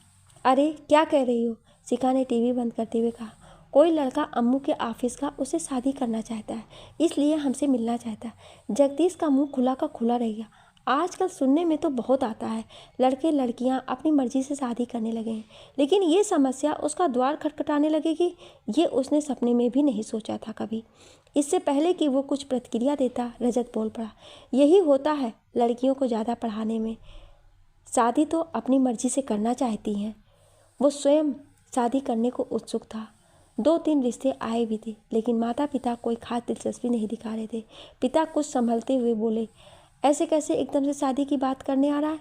अरे क्या कह रही हो? शिखा ने टीवी बंद करते हुए कहा, कोई लड़का अम्मू के ऑफिस का उससे शादी करना चाहता है, इसलिए हमसे मिलना चाहता है। जगदीश का मुंह खुला का खुला रह गया। आजकल सुनने में तो बहुत आता है, लड़के लड़कियां अपनी मर्जी से शादी करने लगे हैं, लेकिन ये समस्या उसका द्वार खटखटाने लगेगी, ये उसने सपने में भी नहीं सोचा था कभी। इससे पहले कि वो कुछ प्रतिक्रिया देता, रजत बोल पड़ा, यही होता है लड़कियों को ज़्यादा पढ़ाने में। शादी तो अपनी मर्जी से करना चाहती हैं। वो स्वयं शादी करने को उत्सुक था। 2-3 रिश्ते आए भी थे, लेकिन माता पिता कोई खास दिलचस्पी नहीं दिखा रहे थे। पिता कुछ संभलते हुए बोले, ऐसे कैसे एकदम से शादी की बात करने आ रहा है?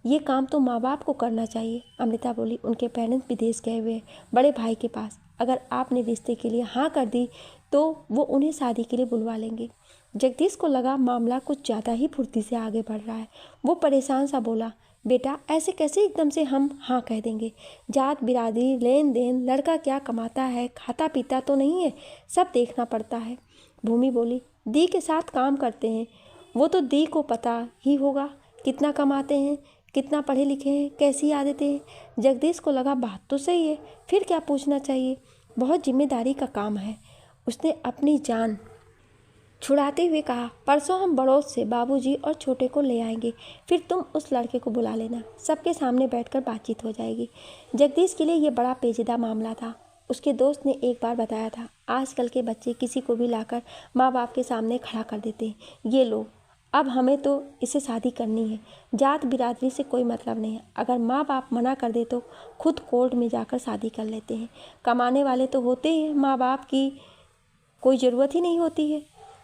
ये काम तो माँ बाप को करना चाहिए। अमृता बोली, उनके पेरेंट्स विदेश गए हुए हैं, बड़े भाई के पास। अगर आपने रिश्ते के लिए हाँ कर दी तो वो उन्हें शादी के लिए बुलवा लेंगे। जगदीश को लगा मामला कुछ ज़्यादा ही फुर्ती से आगे बढ़ रहा है। वो परेशान सा बोला, बेटा ऐसे कैसे एकदम से हम हाँ कह देंगे? जात बिरादरी, लेन देन, लड़का क्या कमाता है, खाता पीता तो नहीं है, सब देखना पड़ता है। भूमि बोली, दी के साथ काम करते हैं, वो तो दी को पता ही होगा कितना कमाते हैं, कितना पढ़े लिखे हैं, कैसी आदतें हैं। जगदीश को लगा बात तो सही है, फिर क्या पूछना चाहिए, बहुत जिम्मेदारी का काम है। उसने अपनी जान छुड़ाते हुए कहा, परसों हम बड़ों से बाबूजी और छोटे को ले आएंगे, फिर तुम उस लड़के को बुला लेना, सबके सामने बैठकर बातचीत हो जाएगी। जगदीश के लिए यह बड़ा पेचीदा मामला था। उसके दोस्त ने एक बार बताया था, आजकल के बच्चे किसी को भी लाकर माँ बाप के सामने खड़ा कर देते हैं, ये लो अब हमें तो इससे शादी करनी है। जात बिरादरी से कोई मतलब नहीं है, अगर माँ बाप मना कर दे तो खुद कोर्ट में जाकर शादी कर लेते हैं। कमाने वाले तो होते हैं, माँ बाप की कोई ज़रूरत ही नहीं होती है।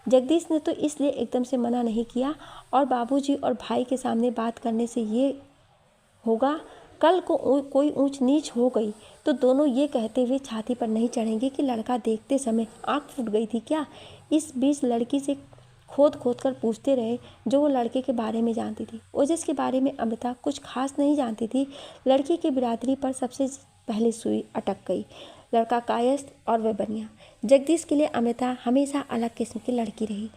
जगदीश ने तो इसलिए एकदम से मना नहीं किया और बाबूजी और भाई के सामने बात करने से ये होगा, कल को कोई ऊंच नीच हो गई तो दोनों ये कहते हुए छाती पर नहीं चढ़ेंगे कि लड़का देखते समय आँख फूट गई थी क्या। इस बीच लड़की से खोद खोद कर पूछते रहे जो वो लड़के के बारे में जानती थी। ओजस के बारे में अमृता कुछ खास नहीं जानती थी। लड़की की बिरादरी पर सबसे पहले सुई अटक गई। लड़का कायस्थ और वह बनिया। जगदीश के लिए अमृता हमेशा अलग किस्म की लड़की रही।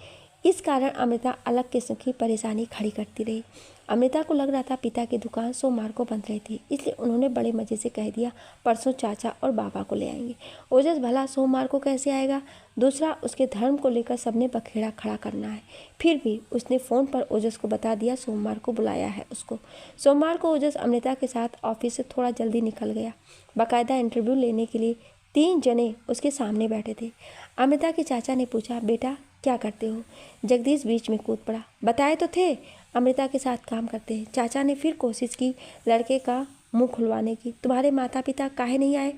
इस कारण अमृता अलग किस्म की परेशानी खड़ी करती रही। अमृता को लग रहा था पिता की दुकान सोमवार को बंद रही थी, इसलिए उन्होंने बड़े मज़े से कह दिया परसों चाचा और बाबा को ले आएंगे। ओजस भला सोमवार को कैसे आएगा। दूसरा, उसके धर्म को लेकर सबने बखेड़ा खड़ा करना है। फिर भी उसने फ़ोन पर ओजस को बता दिया सोमवार को बुलाया है उसको। सोमवार को ओजस अमृता के साथ ऑफिस से थोड़ा जल्दी निकल गया। बाकायदा इंटरव्यू लेने के लिए 3 जने उसके सामने बैठे थे। अमृता के चाचा ने पूछा, बेटा क्या करते हो। जगदीश बीच में कूद पड़ा, बताए तो थे अमृता के साथ काम करते हैं। चाचा ने फिर कोशिश की लड़के का मुंह खुलवाने की, तुम्हारे माता पिता काहे नहीं आए।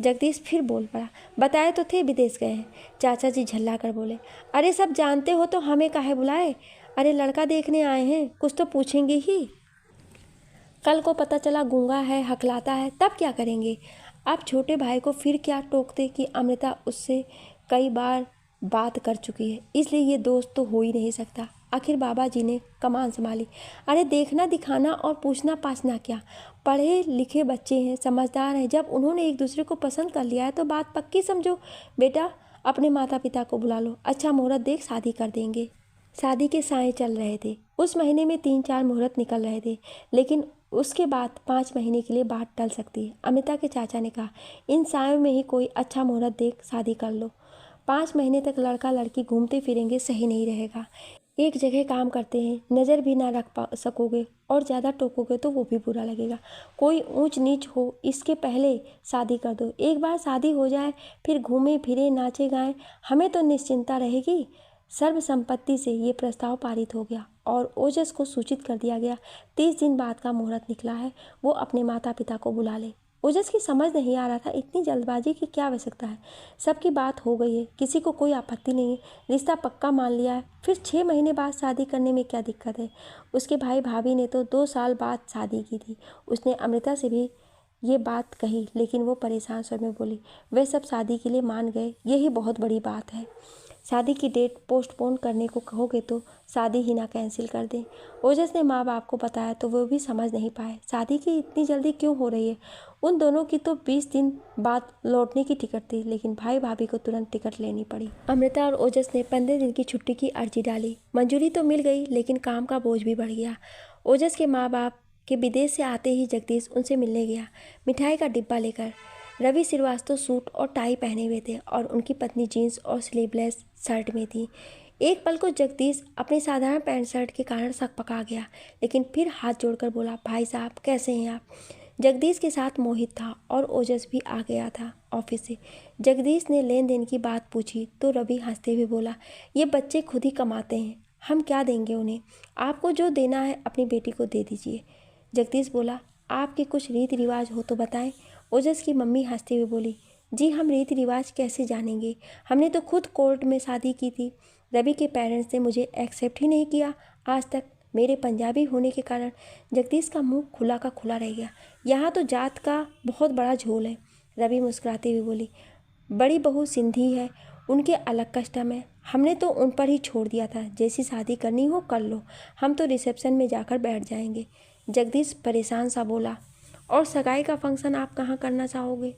जगदीश फिर बोल पड़ा, बताए तो थे विदेश गए हैं। चाचा जी झल्ला कर बोले, अरे सब जानते हो तो हमें काहे बुलाए। अरे लड़का देखने आए हैं, कुछ तो पूछेंगे ही। कल को पता चला गूंगा है, हकलाता है, तब क्या करेंगे। अब छोटे भाई को फिर क्या टोकते कि अमृता उससे कई बार बात कर चुकी है, इसलिए ये दोस्त तो हो ही नहीं सकता। आखिर बाबा जी ने कमान संभाली, अरे देखना दिखाना और पूछना पाछना क्या, पढ़े लिखे बच्चे हैं, समझदार हैं। जब उन्होंने एक दूसरे को पसंद कर लिया है तो बात पक्की समझो। बेटा अपने माता पिता को बुला लो, अच्छा मुहूर्त देख शादी कर देंगे। शादी के साए चल रहे थे। उस महीने में 3-4 मुहूर्त निकल रहे थे, लेकिन उसके बाद 5 महीने के लिए बात टल सकती है। अमिता के चाचा ने कहा, इन सायों में ही कोई अच्छा मुहूर्त देख शादी कर लो। 5 महीने तक लड़का लड़की घूमते फिरेंगे, सही नहीं रहेगा। एक जगह काम करते हैं, नज़र भी ना रख सकोगे और ज़्यादा टोकोगे तो वो भी बुरा लगेगा। कोई ऊंच नीच हो इसके पहले शादी कर दो। एक बार शादी हो जाए फिर घूमे फिरे नाचे गाएं, हमें तो निश्चिंता रहेगी। सर्वसम्मति से ये प्रस्ताव पारित हो गया और ओजस को सूचित कर दिया गया 30 दिन बाद का मुहूर्त निकला है, वो अपने माता पिता को बुला ले। ओजस की समझ नहीं आ रहा था इतनी जल्दबाजी की क्या आवश्यकता है। सबकी बात हो गई है, किसी को कोई आपत्ति नहीं है, रिश्ता पक्का मान लिया है, फिर 6 महीने बाद शादी करने में क्या दिक्कत है। उसके भाई भाभी ने तो 2 साल बाद शादी की थी। उसने अमृता से भी ये बात कही, लेकिन वो परेशान स्वर में बोली, वे सब शादी के लिए मान गए, यही बहुत बड़ी बात है। शादी की डेट पोस्टपोन करने को कहोगे तो शादी ही ना कैंसिल कर दें। ओजस ने माँ बाप को बताया तो वो भी समझ नहीं पाए शादी की इतनी जल्दी क्यों हो रही है। उन दोनों की तो 20 दिन बाद लौटने की टिकट थी, लेकिन भाई भाभी को तुरंत टिकट लेनी पड़ी। अमृता और ओजस ने 15 दिन की छुट्टी की अर्जी डाली। मंजूरी तो मिल गई, लेकिन काम का बोझ भी बढ़ गया। ओजस के माँ बाप के विदेश से आते ही जगदीश उनसे मिलने गया, मिठाई का डिब्बा लेकर। रवि श्रीवास्तव सूट और टाई पहने हुए थे और उनकी पत्नी जीन्स और स्लीवलेस शर्ट में थी। एक पल को जगदीश अपने साधारण पैंट शर्ट के कारण सकपका गया, लेकिन फिर हाथ जोड़कर बोला, भाई साहब कैसे हैं आप। जगदीश के साथ मोहित था और ओजस भी आ गया था ऑफिस से। जगदीश ने लेन देन की बात पूछी तो रवि हंसते हुए बोला, ये बच्चे खुद ही कमाते हैं, हम क्या देंगे उन्हें, आपको जो देना है अपनी बेटी को दे दीजिए। जगदीश बोला, आपके कुछ रीति रिवाज हो तो बताएं। ओजस की मम्मी हंसते हुए बोली, जी हम रीति रिवाज कैसे जानेंगे, हमने तो खुद कोर्ट में शादी की थी। रवि के पेरेंट्स ने मुझे एक्सेप्ट ही नहीं किया आज तक। मेरे पंजाबी होने के कारण जगदीश का मुंह खुला का खुला रह गया। यहाँ तो जात का बहुत बड़ा झोल है। रवि मुस्कुराते हुए बोली, बड़ी बहू सिंधी है, उनके अलग कस्टम है, हमने तो उन पर ही छोड़ दिया था, जैसी शादी करनी हो कर लो, हम तो रिसेप्शन में जाकर बैठ जाएंगे। जगदीश परेशान सा बोला, और सगाई का फंक्शन आप कहाँ करना चाहोगे।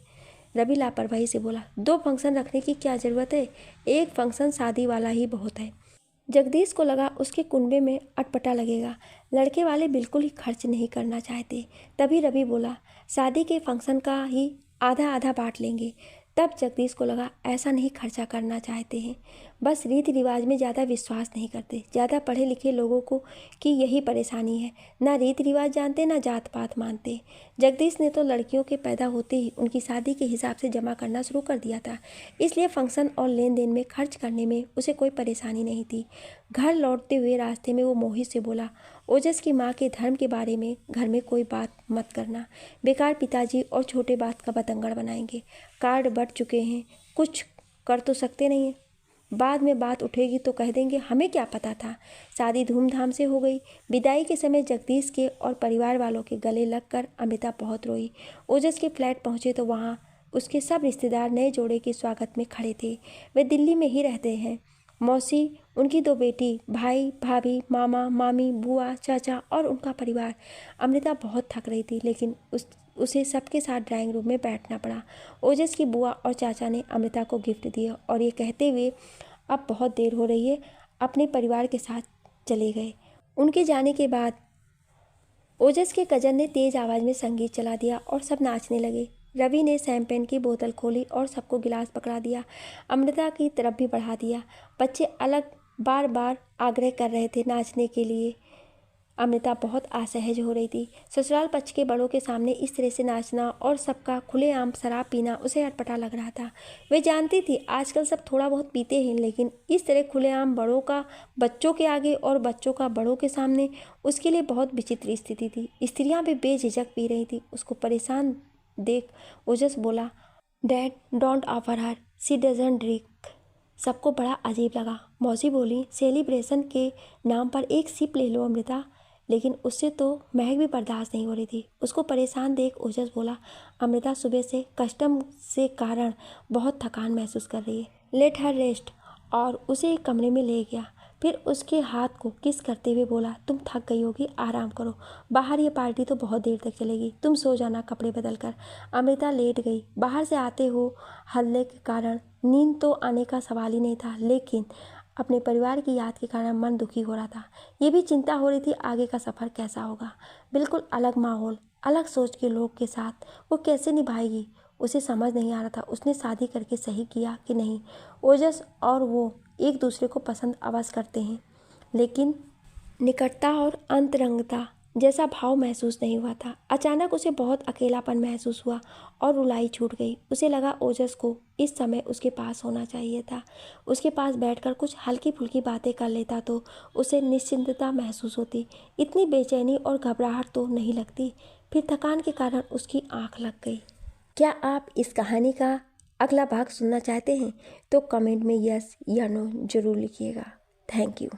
रवि लापरवाही से बोला, 2 फंक्शन रखने की क्या ज़रूरत है, एक फंक्शन शादी वाला ही बहुत है। जगदीश को लगा उसके कुनबे में अटपटा लगेगा, लड़के वाले बिल्कुल ही खर्च नहीं करना चाहते। तभी रवि बोला, शादी के फंक्शन का ही आधा आधा बांट लेंगे। तब जगदीश को लगा ऐसा नहीं खर्चा करना चाहते हैं, बस रीति रिवाज में ज़्यादा विश्वास नहीं करते। ज़्यादा पढ़े लिखे लोगों को की यही परेशानी है, ना रीति रिवाज जानते ना जात पात मानते। जगदीश ने तो लड़कियों के पैदा होते ही उनकी शादी के हिसाब से जमा करना शुरू कर दिया था, इसलिए फंक्शन और लेन देन में खर्च करने में उसे कोई परेशानी नहीं थी। घर लौटते हुए रास्ते में वो मोहित से बोला, ओजस की माँ के धर्म के बारे में घर में कोई बात मत करना, बेकार पिताजी और छोटे बात का बतंगड़ बनाएंगे। कार्ड बट चुके हैं, कुछ कर तो सकते नहीं हैं। बाद में बात उठेगी तो कह देंगे हमें क्या पता था। शादी धूमधाम से हो गई। विदाई के समय जगदीश के और परिवार वालों के गले लगकर अमृता बहुत रोई। ओजस के फ्लैट पहुंचे तो वहाँ उसके सब रिश्तेदार नए जोड़े के स्वागत में खड़े थे। वे दिल्ली में ही रहते हैं। मौसी, उनकी 2 बेटी, भाई भाभी, मामा मामी, बुआ चाचा और उनका परिवार। अमृता बहुत थक रही थी, लेकिन उसे सबके साथ ड्राइंग रूम में बैठना पड़ा। ओजस की बुआ और चाचा ने अमृता को गिफ्ट दिया और ये कहते हुए अब बहुत देर हो रही है, अपने परिवार के साथ चले गए। उनके जाने के बाद ओजस के कजन ने तेज आवाज़ में संगीत चला दिया और सब नाचने लगे। रवि ने शैंपेन की बोतल खोली और सबको गिलास पकड़ा दिया। अमृता की तरफ भी बढ़ा दिया। बच्चे अलग बार बार आग्रह कर रहे थे नाचने के लिए। अमृता बहुत असहज हो रही थी। ससुराल पक्ष के बड़ों के सामने इस तरह से नाचना और सबका खुलेआम शराब पीना उसे अटपटा लग रहा था। वे जानती थी आजकल सब थोड़ा बहुत पीते हैं, लेकिन इस तरह खुलेआम बड़ों का बच्चों के आगे और बच्चों का बड़ों के सामने उसके लिए बहुत विचित्र स्थिति थी। स्त्रियां भी बेझिझक पी रही थी। उसको परेशान देख ओजस बोला, dad don't offer her, she doesn't drink. सबको बड़ा अजीब लगा। मौसी बोली, सेलिब्रेशन के नाम पर एक सिप ले लो अमृता। लेकिन उससे तो महक भी बर्दाश्त नहीं हो रही थी। उसको परेशान देख ओजस बोला, अमृता सुबह से कस्टम से कारण बहुत थकान महसूस कर रही है, लेट हर रेस्ट। और उसे एक कमरे में ले गया। फिर उसके हाथ को किस करते हुए बोला, तुम थक गई होगी, आराम करो, बाहर ये पार्टी तो बहुत देर तक चलेगी, तुम सो जाना कपड़े बदल कर। अमृता लेट गई। बाहर से आते हो हल्ले के कारण नींद तो आने का सवाल ही नहीं था, लेकिन अपने परिवार की याद के कारण मन दुखी हो रहा था। ये भी चिंता हो रही थी आगे का सफ़र कैसा होगा। बिल्कुल अलग माहौल, अलग सोच के लोग के साथ वो कैसे निभाएगी, उसे समझ नहीं आ रहा था। उसने शादी करके सही किया कि नहीं। ओजस और वो एक दूसरे को पसंद अवश्य करते हैं, लेकिन निकटता और अंतरंगता जैसा भाव महसूस नहीं हुआ था। अचानक उसे बहुत अकेलापन महसूस हुआ और रुलाई छूट गई। उसे लगा ओजस को इस समय उसके पास होना चाहिए था। उसके पास बैठकर कुछ हल्की फुल्की बातें कर लेता तो उसे निश्चिंतता महसूस होती। इतनी बेचैनी और घबराहट तो नहीं लगती। फिर थकान के कारण उसकी आंख लग गई। क्या आप इस कहानी का अगला भाग सुनना चाहते हैं? तो कमेंट में यस या नो ज़रूर लिखिएगा। Thank you.